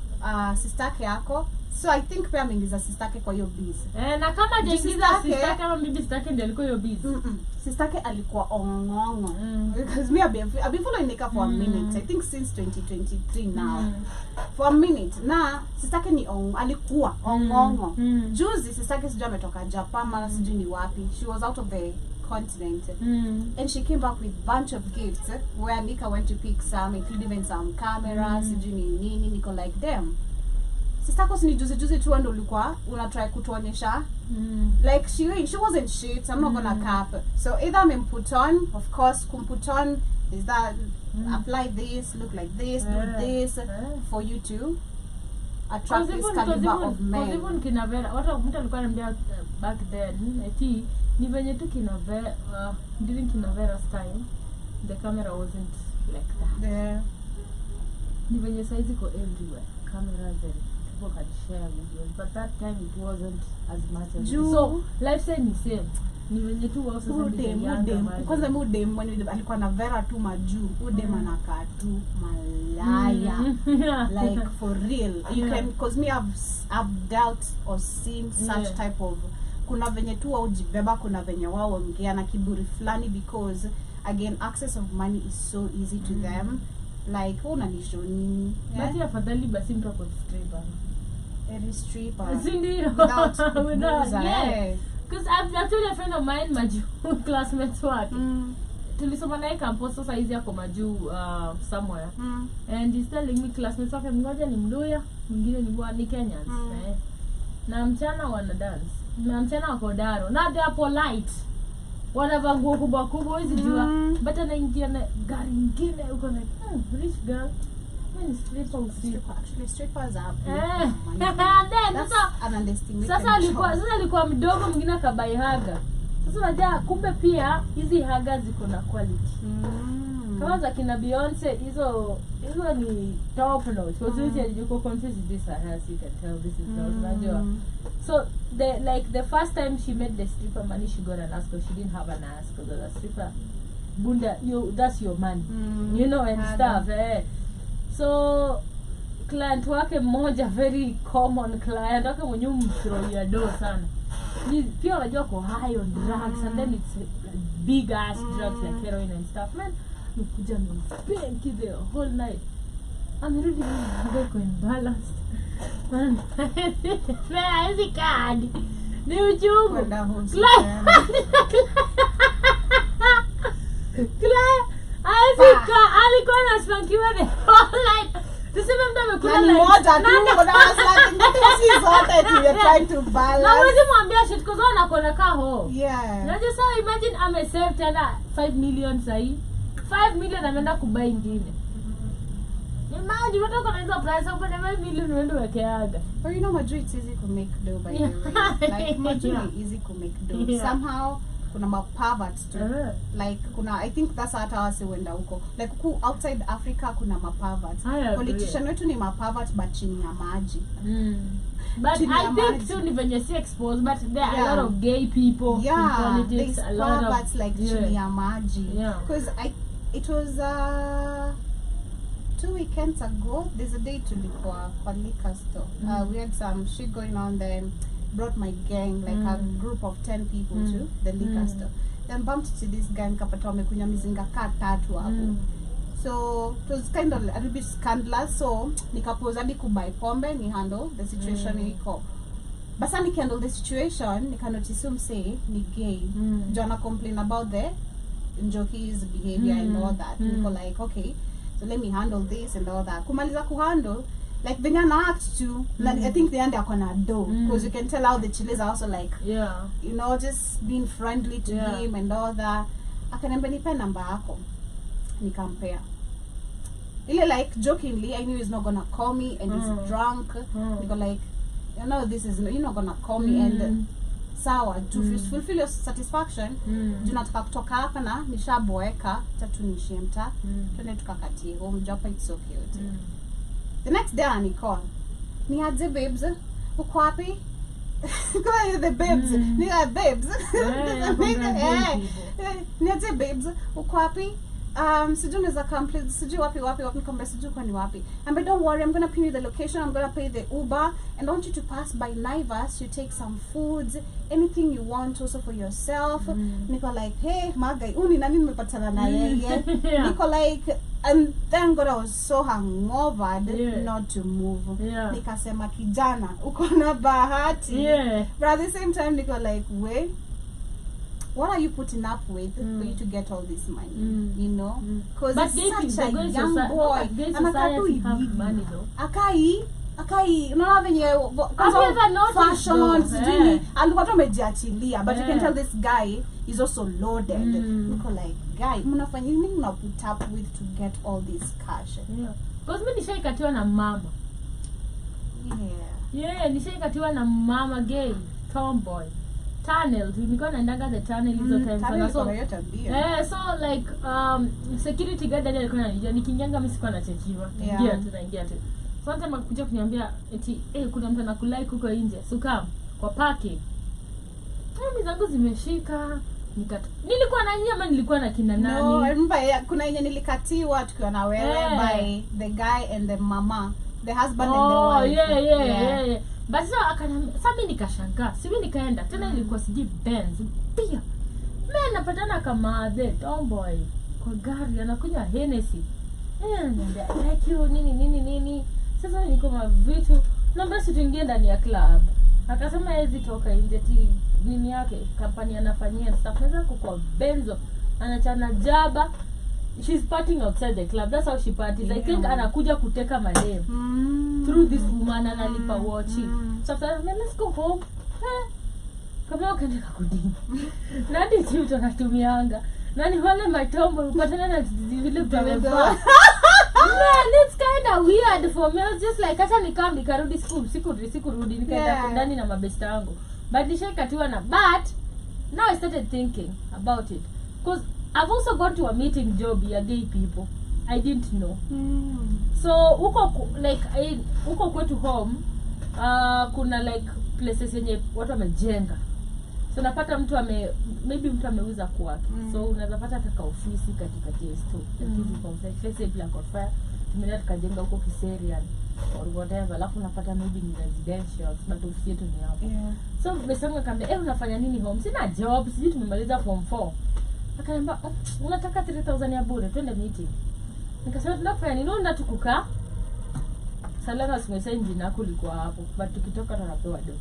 sistake yako. So I think pia ameingiza sistake kwa hiyo biz. Na kama hajaingiza sistake kama bibi sistake ndio alikuwa hiyo biz. Sistake alikuwa ongongo. Because me I've been following Nika for a minute. I think since 2023 now. For a minute. Na sistake ni alikuwa ongongo. Juzi sistake sijui ametoka Japan mara sijui ni wapi. She was out of the continent. And she came back with bunch of gifts where Nika went to pick some, including even some cameras, sijui nini, Niko like them. Sistako ni juzi tu ndo ulikuwa unatry kutuonyesha like she wasn't shit. I'm not gonna cap. So either I'm put on, of course put on is that apply this, look like this, do this for you to attract this caliber of men. Even Kinavera, what mtu alikuwa anambia back then eti ni venye tu Kinavera during Kinavera's time the camera wasn't like that. Ni venye saizi ko everywhere cameras and people can share videos, but that time it wasn't as much as so lifestyle ni same. Ni wenye tu wao sasa kwanza udem when alikuwa na Vera tu majuu udem anakaa tu malaya like for real you can cause me I've dealt or seen such type of kuna venye tu wao jibeba kuna venye wao ongea na kiburi fulani because again access of money is so easy to them like unanisho nini basi afadhali basi mtu ako stripper without because I've told a friend of mine maju classmates wake tulisoma naye campus sasa hizi yako maju somewhere and he's telling me classmates wake mmoja ni Mluya mwingine ni Kenyans na mchana wana dance na mchana wako daro na they are polite wanavaa nguo kubwa kubwa hizi jua but anaingia na gari nyingine uko like rich girl actually strippers are sasa alikuwa mdogo mwingine akabai haga. Sasa unajua kumbe pia hizi haga ziko na quality. Kama za kina Beyonce hizo ni top notch. Because you go confuse this her you can tell this is not unajua. So the first time she made the stripper money she got an ass because she didn't have an ass because the stripper bunda that's your money. You know and stuff so client wake mmoja very common client wake mwenye mthrow ya do sana ni pia unajua ko high on drugs and then it's like big ass drugs like heroin and stuff man nukuja mpenki the whole night amerudi ngoko imbalance man hizi kadi ni uchungu alikuwa anaspankiwa the whole night. Tuseme mtu amekula like moja tu kuna wasati si zote tu you're trying to balance. Na wewe mwambia shit cause anakuwa kaho. Yeah. Unajua so imagine amesave tena 5 million sahi. 5 million ameenda kubai ingine. Imagine watu kuna hizo price hapo na 5 million uende wekeaga. But you know Maju it's easy to make dough by the way. Like Maju is easy to make dough. Somehow kuna maperverts too. Like kuna I think that's hata wase wenda huko like outside Africa kuna maperverts politician wetu ni maperverts but chini ya maji but I think too ni venye si exposed but there are a lot of gay people in politics a lot of perverts like chini ya maji because it was 2 weekends ago there's a day tulikuwa kwa liquor store we had some shit going on then brought my gang like a group of 10 people to the liquor store then bumped to this guy nikapata wamekunywa mizinga ka 3 hapo so it was kind of a little bit scandalous so nikapose hadi kubuy pombe ni handle the situation iko basa ni handle the situation nikanotice msee ni gay Jona complain about the Njoki's behavior and all that niko like okay so let me handle this and all that kumaliza kuhandle like they na act to like I think they end up on a door because you can tell how the Chiles are also like you know just being friendly to him and all that akaniambia nipe namba yako nikampea ile like jokingly I knew he's not gonna call me and he's drunk because like you know this is you're not gonna call me and sawa to fulfill your satisfaction. Tunataka kutoka hapa na nishaboeka tatu nishemta twende tukakatie home japa it's so cute. The next day I call ni aje babes uko wapi? Kwa the babes ni babes ni aje babes uko wapi? Sijui unaweza complete sijui wapi nikamwambia sijui kwa ni wapi. And don't worry, I'm going to pin you the location, I'm going to pay the Uber, and I want you to pass by Naivas to take some foods, anything you want also for yourself. Niko like, hey magai uni nani nimepatana na yeye. Niko like, and thank God I was so hungover not to move. Nikasema kijana uko na bahati. But at the same time niko like, wait, what are you putting up with for you to get all this money? You know, because it's such a young boy. And Akai, unaona venye fashion sijui alikuwa tu amejiachilia, but you can tell this guy is also loaded. Niko like, guy mnafanya nini mna put up with to get all this cash? Because mimi nishaikatiwa na mama. Nishaikatiwa na mama gay tomboy. Tunnel, nilikuwa naendanga the tunnel hizo time sana. So like security guard alikuwa ananijua nikiingianga mimi sikuwa nachekiwa. Naingia tu. Kwanza mkuja kuniambia eti kuna mtu anakulike huko nje. Sukam kwa parking. Mimi zangu zimeshika. Nilikuwa na nyama nilikuwa na kina nani? No, remember kuna yenye nilikatiwa tukiwa na wewe by the guy and the mama, the husband and the wife. Yeah. Basi sasa mimi nikashangaa. Mimi nikaenda tena ilikuwa siji Benz. Pia mimi napatana kama the tomboy kwa gari anakunywa Hennessy. Ananiambia like you nini. Sasa niko na vitu naomba tuingie ndani ya club. Akasema hizi toka nje nini yake kampani anafanyia stuff naweza kwa Benzo anachana jaba. She's partying outside the club. That's how she parties. I think anakuja kuteka madem through this woman analipa watching. So after let's go home. Kabla ukaenda kudini. Nani tu tunatumianga. Nani wale matombo upatana na vile vimevaa. Man, it's kind of weird for me. I was just like acha nikarudi school. Sikurudi nikaenda ndani na mabesta wangu. But nishaikatiwa na but now I started thinking about it. Because I've also gone to a meeting job ya gay people. I didn't know. So uko kwetu home kuna like places yenye watu wamejenga. So napata mtu maybe mtu ameuza kwake. So unaweza pata kaka ofisi katikati ya store. Hizi concept face black or fire. Tumeenda tukajenga huko Kiserian or whatever. Alafu unapata maybe ni residential but ofisi yetu ni hapo. So nimesema kamba unafanya nini home? Sina job, siji tumemaliza form 4. Akaniambia unataka 3000 ya bure twende meeting. Nikasema tunafanya nini? Ndio tukukaa. Salama simesema jina kulikuwa hapo but tukitoka tunapewa do.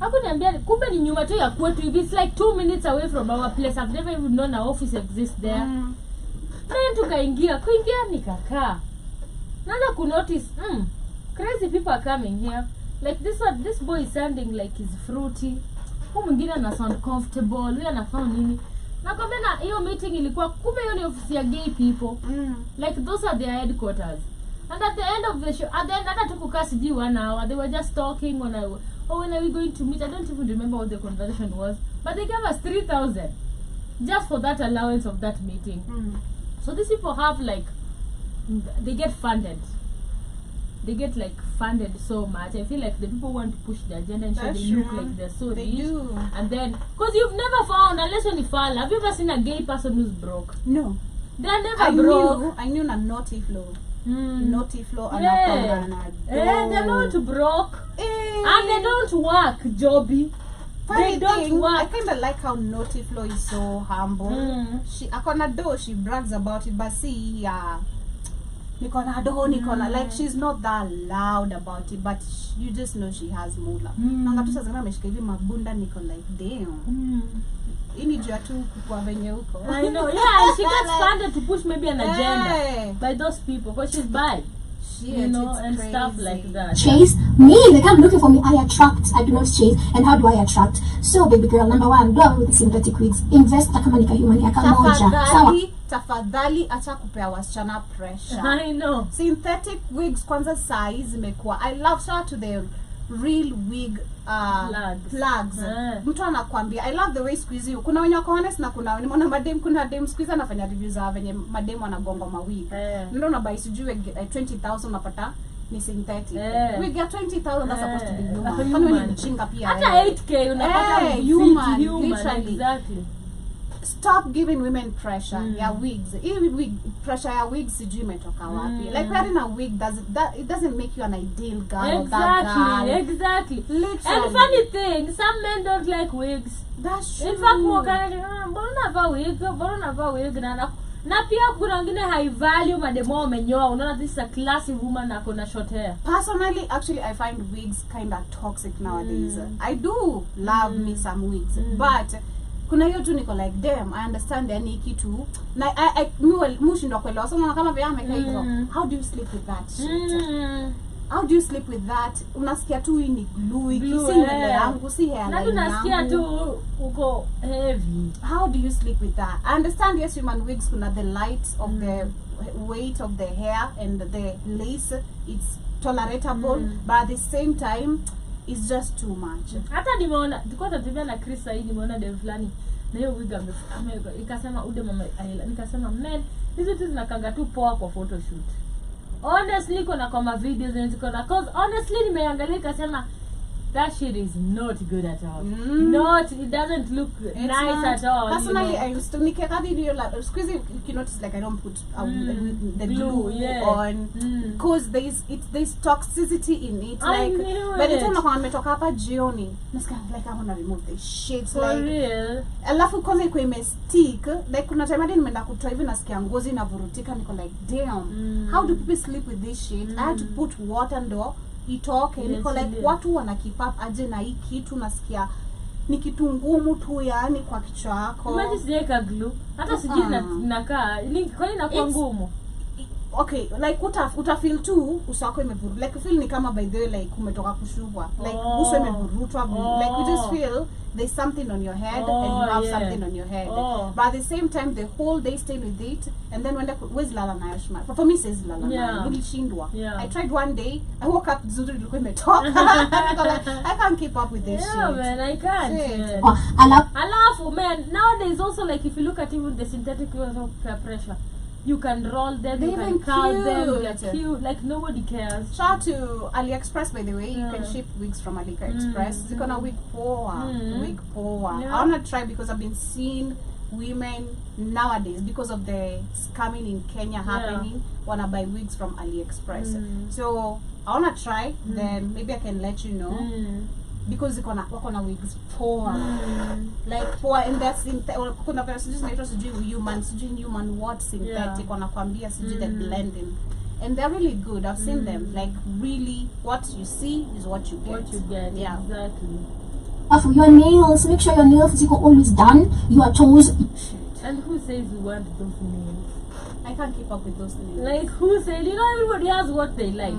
Hakuniambia kumbe ni nyuma tu ya kwetu. It's like 2 minutes away from our place. I've never even known our office exists there. Then tukaingia nikakaa. Naanza ku notice crazy people are coming here. Like this boy is sounding like he's fruity. Huyu mwingine ana sound comfortable. Huyu anafanya nini? Nakwambia na hiyo meeting ilikuwa kumbe hiyo ni ofisi ya gay people. Like those are their headquarters. And at the end of the show, at the end hata tukukaa siji 1 hour. They were just talking when are we going to meet? I don't even remember what the conversation was. But they gave us 3,000 just for that allowance of that meeting. So these people have like they get funded. They get like funded so much. I feel like the people want to push the agenda and so they look like they're so rich. And then, because you've never found, unless when you fall, have you ever seen a gay person who's broke? No. They're never broke. I knew a naughty flow. Naughty flow and they're not broke. And they don't work, Joby. They don't work. I kind of like how Naughty Flow is so humble. She akona do, she brags about it, but see, Nikona, like she's not that loud about it, but you just know she has moolah. Nangatusa zana meshika hivi mabunda niko like damn. Ini jua tu kwa venye huko. I know, yeah, she gets funded to push maybe an agenda by those people, because she's bi. You know, and crazy stuff like that. Chase me, they come looking for me. I attract, I do not chase. And how do I attract? So baby girl, number 1, do away with the synthetic wigs. Invest kama nika human ya kama moja. Sawa. Tafadhali acha kupea wasichana pressure. I know. Synthetic wigs kwanza size zimekuwa. I love shout to the real wig plugs. Mtu anakuambia, I love the way squeeze. Kuna wenye wako honest na kuna madem, kuna dem squeeze anafanya reviews za venye madem wanagonga mawig. Ndio unabai sijui 20,000 unapata ni synthetic. We get 20,000, that's supposed to be human. Kwani wewe ni mchinga pia. Hata 8k unapata human, literally. Exactly. Stop giving women pressure. Ya wigs. Even pressure ya wigs sijui imetoka wapi. Like wearing a wig it doesn't make you an ideal girl or that girl. Exactly. Literally. And funny thing, some men don't like wigs. That's true. In fact, mbona unavaa wig na pia kuna wengine high value mademo wamenyoa, unaona this is a classy woman na kuna short hair. Personally, actually I find wigs kind of toxic nowadays. I do love me some wigs, but kuna hiyo tu niko like damn, I understand yani kitu na mushindo kwelewa so kama vya ameka hivyo. How do you sleep with that shit? How do you sleep with that? Unasikia tu ni glue si nywele yangu si hair line yangu. Na unasikia tu uko heavy. How do you sleep with that? I understand yes, human wigs kuna the light of the weight of the hair and the lace, it's tolerable, but at the same time it's just too much. Hata nimeona tulikuwa tunatembea na Chris hii, nimeona dem fulani na hiyo wig ikasema ude mama Ayla, nikasema man hizo tu zinakanga tu poa kwa photoshoot. Honestly kuna kama videos zinazikona cause honestly nimeangalia ikasema that shit is not good at all. It doesn't look nice at all. Personally, I used to squeeze. You notice like I don't put the glue on because there's toxicity in it. By the time I'm nimetoka hapa jioni, like I want to remove the shit. For like real. Alafu kwanza iko imestick. Like kuna time hadi nimeenda kutoa hivi nasikia ngozi inavurutika, niko like damn. How do people sleep with this shit? I had to put water ndo itoke. Niko like watu wana keep up aje na hii kitu, nasikia ni kitu ngumu tu yani kwa kichwa yako. Imagine sijaeka glue hata sijui nakaa kwa nini inakuwa ngumu. Okay, like uta feel tu uso wako imevurutwa, like feel ni kama by the way like umetoka kushugwa, like uso imevurutwa, like you just feel there's something on your head and you have something on your head, but at the same time the whole day stay with it, and then when where's lala na yashma for me says lala na nilishindwa. I tried one day, I woke up zuri ilikuwa imetoka. I can't keep up with this shit. Man, I can't. Alafu man, nowadays also like if you look at even the synthetic ones of peer pressure, you can roll them, you can curl them, they're cute, like nobody cares. Shout out to AliExpress by the way, you can ship wigs from AliExpress. Ziko na wig poa. I wanna try because I've been seeing women nowadays because of the scamming in Kenya happening, wanna buy wigs from AliExpress. So I wanna try, then maybe I can let you know. Because wako na wigs poa, like poa, and that's kuna pesa sijui human what synthetic wanakuambia sijui the blending, and they're really good. I've seen them, like really what you see is what you get. Yeah, exactly. For your nails, make sure your nails are always done. Your toes. And who says you want those nails? I can't keep up with those nails. Like who said? You know everybody has what they like.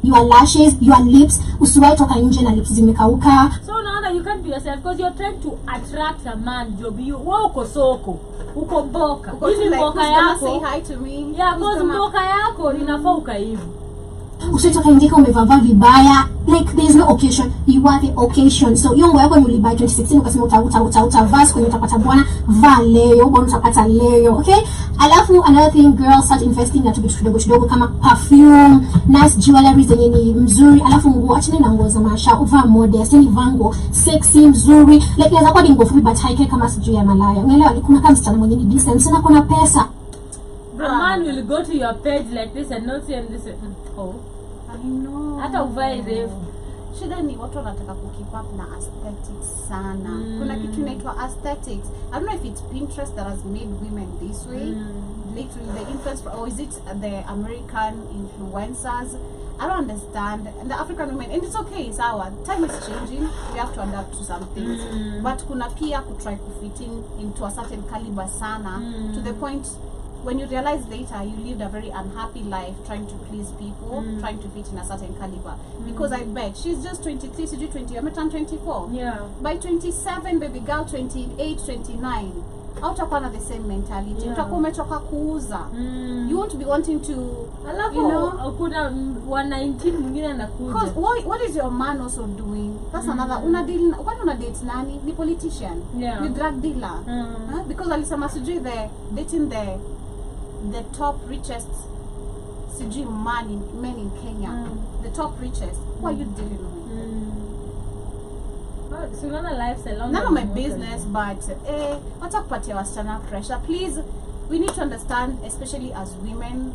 Your lashes, your lips, usiwahi toka nje na lips zimekauka. So now you can't be yourself because you're trying to attract a man. Wewe uko soko, uko mboka. Hivi mboka yako. Say hi to me. Yeah, because mboka yako inafaa ukaivu. Usitoka nje kama umevaa vibaya. Like there is no occasion, you are the occasion. So hiyo nguo yako ulibuy 2016 ukasema utavaa kwenye utapata bwana, vaa leo, bwana utapata leo, okay? Alafu another thing, girls start investing na vitu kidogo kama perfume, nice jewelry zenye ni mzuri. Alafu nguo achane na nguo za masha, uvaa modest, yani vango sexy mzuri. Like inaweza kuwa ni nguo fupi but haike kama sijui ya malaya. Unaelewa, kuna kama msichana mwenye ni decent sana, kuna pesa. A man will go to your page like this and not see and listen. Oh, I know. Hata uvae refu. Shida ni watu wanataka kukeep up na aesthetics sana. Kuna kitu inaitwa aesthetics. I don't know if it's Pinterest that has made women this way. Literally the influence, or is it the American influencers? I don't understand. And the African women, and it's okay, it's our time is changing. We have to adapt to some things. But kuna pia kutry kufitting into a certain caliber sana, to the point when you realize later you lived a very unhappy life trying to please people, trying to fit in a certain caliber. Because I bet she's just 23, she's 20, I'm 24. Yeah. By 27, baby girl, 28, 29. hautakuwa na the same mentality. Utakuwa umechoka kuuza. You won't be wanting to, you know, kuna 119 mwingine anakuja. Because what is your man also doing? That's another. Una date nani? Ni politician. Ni drug dealer. Because alisema sijui dating the top richest men in Kenya. The top richest. Who are you dealing with? So none of my business, but wacha kupatia wasichana pressure. Please, we need to understand, especially as women,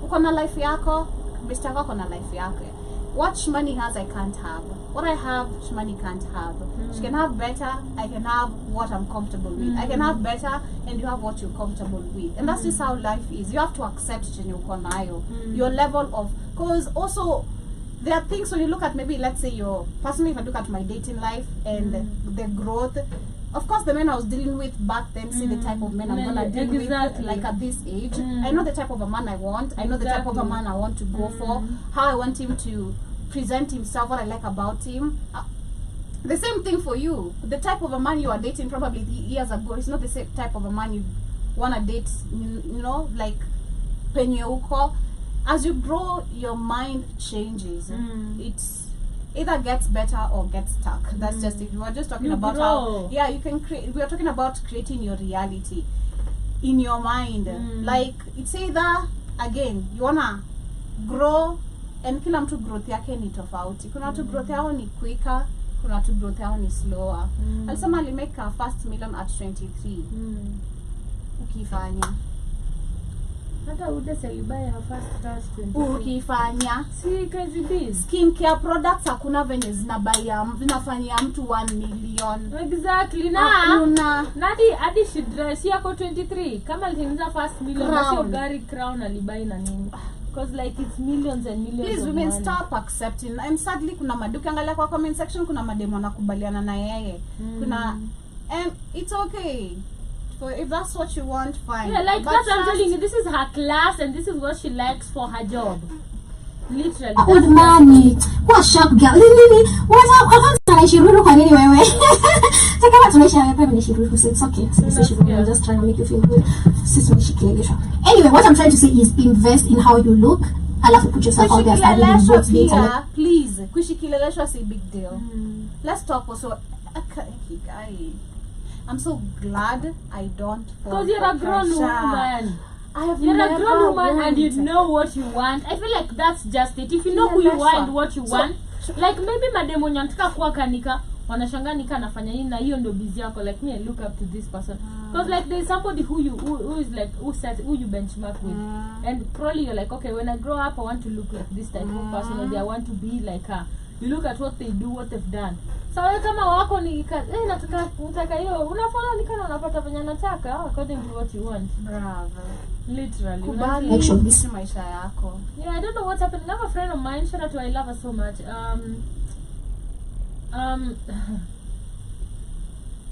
uko na life yako, best yako uko na life yake. What Shimani has, I can't have. What I have, Shimani can't have. She can have better, I can have what I'm comfortable with. I can have better, and you have what you're comfortable with. And that's just how life is. You have to accept chenye uko nayo. Your level of, because also, there are things when you look at, maybe let's say personally, if I look at my dating life and the growth, of course the men I was dealing with back then, see the type of men I'm gonna deal with, like at this age. I know the type of a man I want. I know the type of a man I want to go for, how I want him to present himself, what I like about him. The same thing for you. The type of a man you are dating probably years ago is not the same type of a man you wanna date, you know, like penye uko. As you grow, your mind changes. It's either gets better or gets stuck. That's just it. We were just talking about how, you can create. We are talking about creating your reality in your mind. Like it's either, again, you wanna grow, and kila mtu growth yake ni tofauti. Kuna watu growth yao ni quicker, kuna watu growth yao ni slower. Alisema alimake her first million at 23. Ukifanya hata ude celebrate her first crush 20. Ukifanya si crazy biz. Skincare products hakuna venye zinafanyia mtu 1 million. Exactly. Nadi hadi she dress yako 23 kama alitengeneza first million sio gari Crown alibai na nini. Because like it's millions and millions. Please women stop accepting. And sadly kuna maduka angalia kwa comment section kuna mademo wanakubaliana na yeye. Kuna, and it's okay. So if that's what you want, fine. Yeah, like that I'm telling you, this is her class and this is what she likes for her job. Literally. Old money. What shop girl? Lili, what up? I can't say Shiruru kwa nini wewe. So kama tunaisha hapa mimi Shiruru, so it's okay. I'm just trying to make you feel good. Sisi nishikilegesha. Anyway, what I'm trying to say is invest in how you look. Alafu put yourself out there and vote later. Please, kushikileleshwa is a big deal. Let's talk also. I'm so glad I don't fall. Because you're a grown woman. You're a grown woman and you know what you want. I feel like that's just it. If you know who you are and what you want, like maybe mademo nyantaka kuwa kanika, wanashanga nika nafanya hii na hiyo ndio busy yako. Like me, I look up to this person. Because like there's somebody who is like who you benchmark with, and probably you're like, okay, when I grow up, I want to look like this type of person, or I want to be like her. You look at what they do, what they've done. So kama wako ni nataka hiyo unafanya nikana unapata venye nataka according to what you want. Bravo. Literally. Make sure this maisha yako. Yeah, I don't know what's happening. I have a friend of mine, shout out to I love her so much.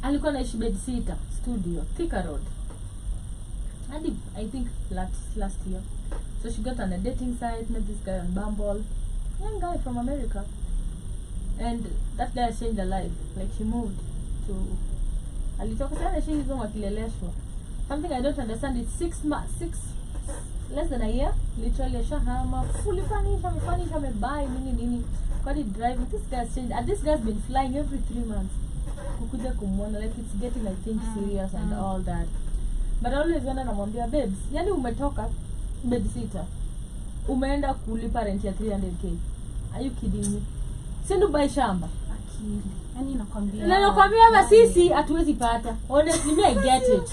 Alikuwa naishi bedsitter studio, Thika Road. And I think last year. So she got on a dating site, met this guy on Bumble. Young guy from America. And that guy changed her life. Like she moved to alitoka sana she hizo wakileleshwa. Something I don't understand. It's 6 less than a year. Literally shahama fully furnished, buy nini. Got it driving. This guy's changed. And this guy's been flying every 3 months. Kukuja kumwona, like it's getting I think serious and all that. But I always wonder namwambia babes, yani umetoka bedsitter. Umeenda kulipa rent ya 300k. Are you kidding me? Sendo buy shamba. Akili. Yani nakwambia sisi hatuwezi pata. Honestly, me I get it.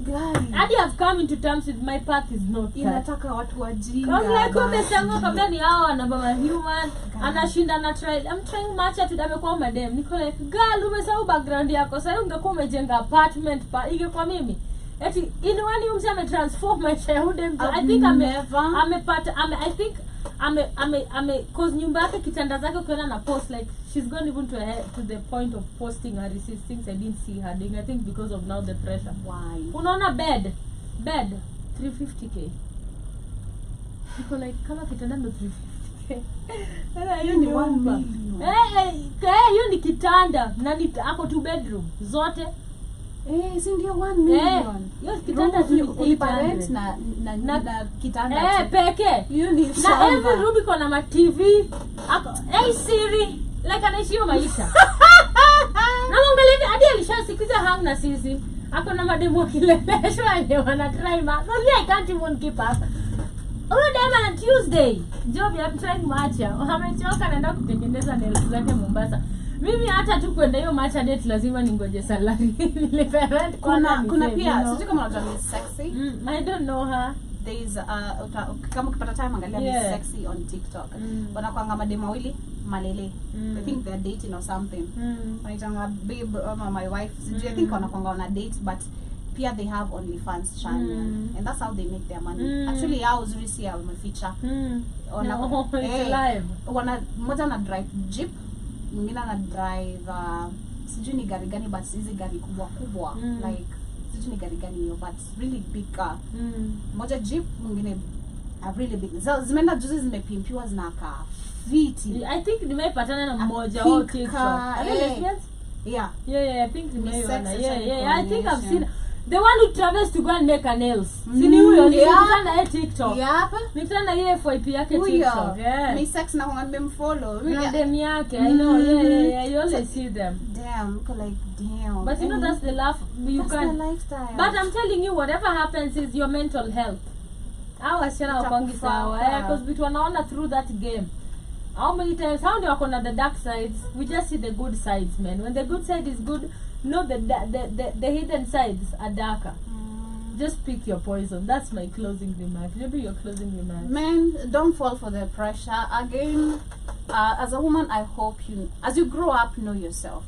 Guys, hadi I've come into terms with my path is not inataka watu wajinga. I'm like umesango kabla ni hao anababa human anashinda na try. I'm trying much at amekuwa madam. Niko like girl umesahau background yako. Sasa ungekuwa umejenga apartment pa ingekuwa mimi. Eti inwani umsema transform my childhood. I think I think cause nyumba yake kitanda zake ukiona na post like she's gone even to the point of posting her receipts, things I didn't see her doing. I think because of now the pressure. Why? Unaona bed 350k. Niko like kama kitanda ndo 350k. Hiyo ni 1 million. Hiyo ni kitanda na ni ako 2 bedroom zote. si ndio 1 million. Hiyo kitanda tu Ulipa rent na kitanda. Peke. You need na every room iko na ma TV. Hey Siri, like anaishio maisha. Na mwangalie hadi alishasikiza hang na sisi. Ako na mademo kileleshwa yenye wana try ma. So I can't even keep up. Oh, damn, on Tuesday. Job, I'm trying matcha. Amechoka naenda kutengeneza nails zake Mombasa. Mimi hata tu kwenda hiyo matcha date lazima ningoje salary. Nilipe rent kuna pia sijui kama unajua Miss Sexy. I don't know her. There is kama ukipata time angalia Miss Sexy on TikTok. Wanakuanga mademo wawili malele. I think they're dating or something. Wanaitanga babe or my wife. Sijui I think wanakuanga on a date but pia they have OnlyFans channel and that's how they make their money. Actually I was really see wameficha. It's live. Mmoja na drive jeep, mwingine na drive sijui ni gari gani but hizi gari kubwa like sijui ni gari gani hiyo but really big car. Mmoja jeep, mwingine a really big. Zimeenda juzi zimepimpiwa zinakaa viti. I think nimepatana na mmoja au TikTok. Yeah, I think nimeona. I think I've seen the one who travels to go and make her nails. Sini huyo nikutana na TikTok. Nikutana na yeye FYP yake TikTok. Miss Sex na wangambe mfollow. Na dem yake. I know. You always see them. Damn, like damn. But you know that's the laugh you that's can. The lifestyle. But I'm telling you, whatever happens is your mental health. Our wasichana wapangi sawa. Because vitu wanaona through that game. How many times how ndio wako na the dark sides? We just see the good sides, man. When the good side is good, no, the hidden sides are darker. Just pick your poison. That's my closing remark. Maybe your closing remark. Men, don't fall for the pressure. Again, as a woman, I hope you, as you grow up, know yourself.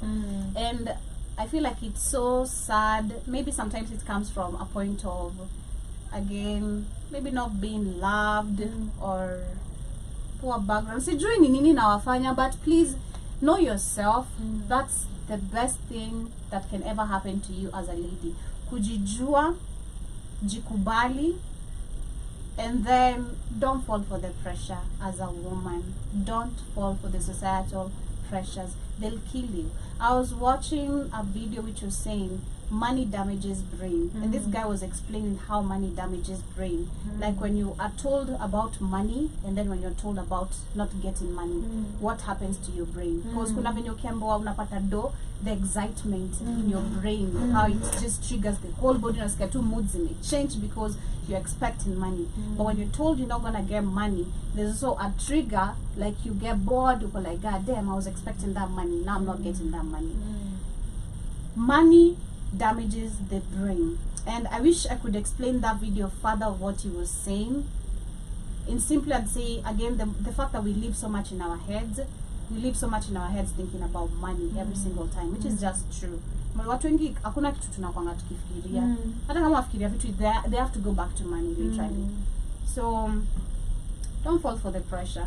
And I feel like it's so sad. Maybe sometimes it comes from a point of, again, maybe not being loved or poor background. Sijui ni nini nawafanya, but please know yourself. That's the best thing that can ever happen to you as a lady. Kujijua, jikubali, and then don't fall for the pressure as a woman. Don't fall for the societal pressures. They'll kill you. I was watching a video which was saying money damages brain, and this guy was explaining how money damages brain. Like when you are told about money and then when you're told about not getting money, what happens to your brain? Because kuna venye ukiambiwa unapata do, the excitement in your brain, how it just triggers the whole body, unasikia tu moods in it change because you're expecting money. But when you're told you're not gonna get money, there's also a trigger, like you get bored, you're like, God damn, I was expecting that money, now I'm not getting that money. Money damages the brain, and I wish I could explain that video further of what he was saying. In simply, I'd say again, the fact that we live so much in our heads, thinking about money every single time, which is just true. Watu wengi hakuna kitu tunakwanga tukifikiria, hata kama wafikiria vitu, they have to go back to money literally. So don't fall for the pressure.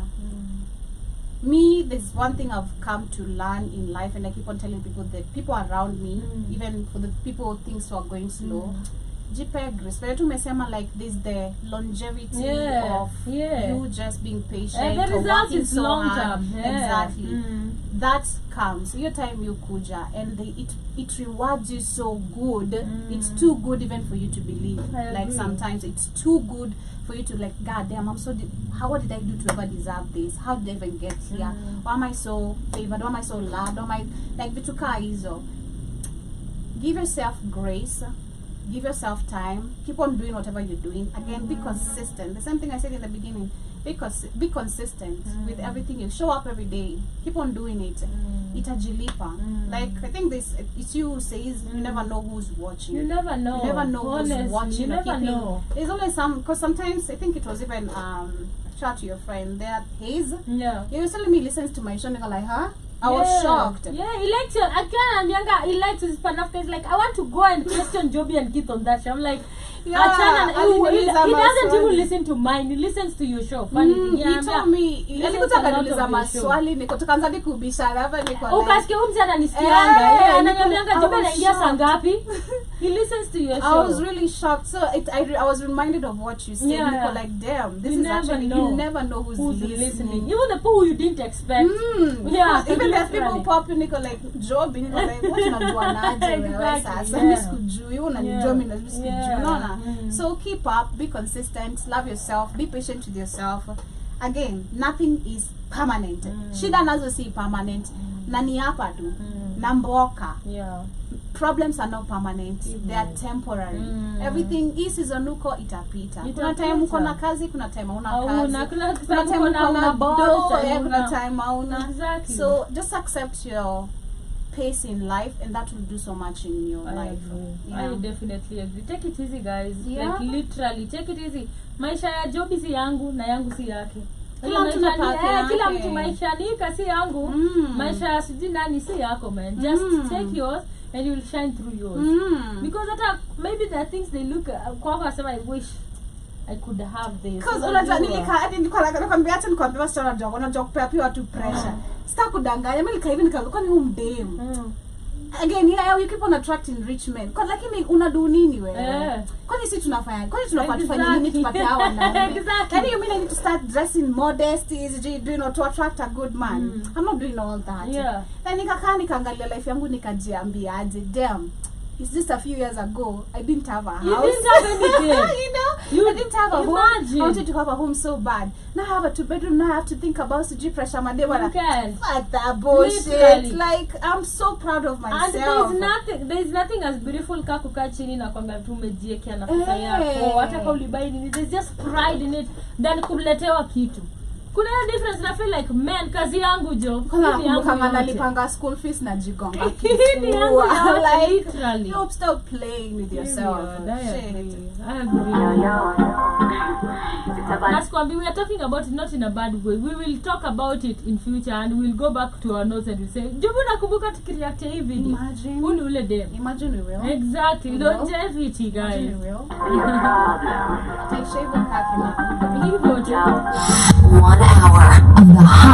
Me, there's one thing I've come to learn in life, and I keep on telling people, that people around me, even for the people who think so are going slow, jipe grace. But tumesema, like, there's the longevity of you just being patient, the result is so long hard. term. Exactly. That comes. Your time you kuja, and it rewards you so good. It's too good even for you to believe. Like sometimes it's too good for you to, like, God damn, what did I do to ever deserve this? How did I even get here? Why am I so favored? Why am I so loved? Why am I, like, vituka hizo? Give yourself grace. Give yourself time. Keep on doing whatever you're doing. Again, be consistent. The same thing I said in the beginning. Be consistent with everything. You show up every day. Keep on doing it. Itajilipa. Like, I think it's you who says you never know who's watching. You never know. You never know Honestly, who's watching. you never know. There's always some, because sometimes I think it was even shout out to your friend there, Hayes. Yeah. He was telling me he listens to my show and I'm like, huh? I was shocked. Yeah, he likes your, again, younger, he likes his panafter. Like, I want to go and question Joby and Keith on that show. I'm like, yeah, he doesn't even listen to mine, he listens to your show. Funny thing. He told me, alikuta kaniuliza maswali, niko tukaanza kubishana hapa niko. Ukasikia huyu mzee ananisikianga. Ananiambianga Joby anaingia saa ngapi? He listens to your show. I was really shocked. So I was reminded of what you said. Yeah. Niko like, damn, this is actually, you never know who's listening. Even the people you didn't expect. Yeah, even and there's people popping niko like job niko like what unajua naje wewe sasa mimi sikujui unanijua mimi na sikujui unaona. So keep up, be consistent, love yourself, be patient with yourself. Again, nothing is permanent. Shida nazo si permanent. Na ni hapa tu. Na mboka. Problems are not permanent. They are temporary. Everything is seasonuko itapita. Kuna time uko na kazi, kuna time una kazi. Kuna time una boss, kuna time una. So just accept your pace in life, and that will do so much in your life. I definitely agree. Take it easy, guys. Like literally, take it easy. Maisha ya job si yangu na yangu si yake. Kila mtu maisha ni si yangu. Maisha siji nani si yako, man. Just take yours and you will shine through yours. Because maybe there are things they look kwa sema I wish I could have this. Because unajua nilikuwa nakwambia hata nikwambia sana job, unajua kupea pia watu pressure. Sita kudanganya, mimi nikahivi nikakuwa ni mdem. Again, yeah, you keep on attracting rich men. Kwa lakini unadu nini wewe? Kwani sisi tunafanya? Kwani tunafanya nini tupate hawa na? Exactly. Can you mean I need to start dressing modest, you know, to attract a good man? I'm not doing all that. Na nikakaa nikaangalia life yangu nikajiambia aje, damn. It's just a few years ago, I didn't have a house. You didn't have anything. I didn't have a home. I wanted to have a home so bad. Now I have a 2-bedroom. Now I have to think about CG pressure. What that bullshit. Literally. Like, I'm so proud of myself. And there's nothing as beautiful kakuka chini na kwamba tumejiekea na pesa yako. Hata kwa ulibai nini. There's just pride in it. Then kuletewa kitu. Kuna difference na feel like man kazi yangu jo. Kama nalipanga school fees na jigonga. Like literally. Stop playing with yourself. I agree. That's why we are talking about it not in a bad way. We will talk about it in future and we'll go back to our notes and we'll say, "Jobu nakumbuka tukireact hii video." Imagine. Uni ule dem. Imagine we will. Exactly. Don't just it, guys. Imagine we will. Take shave and happy. 1 hour of the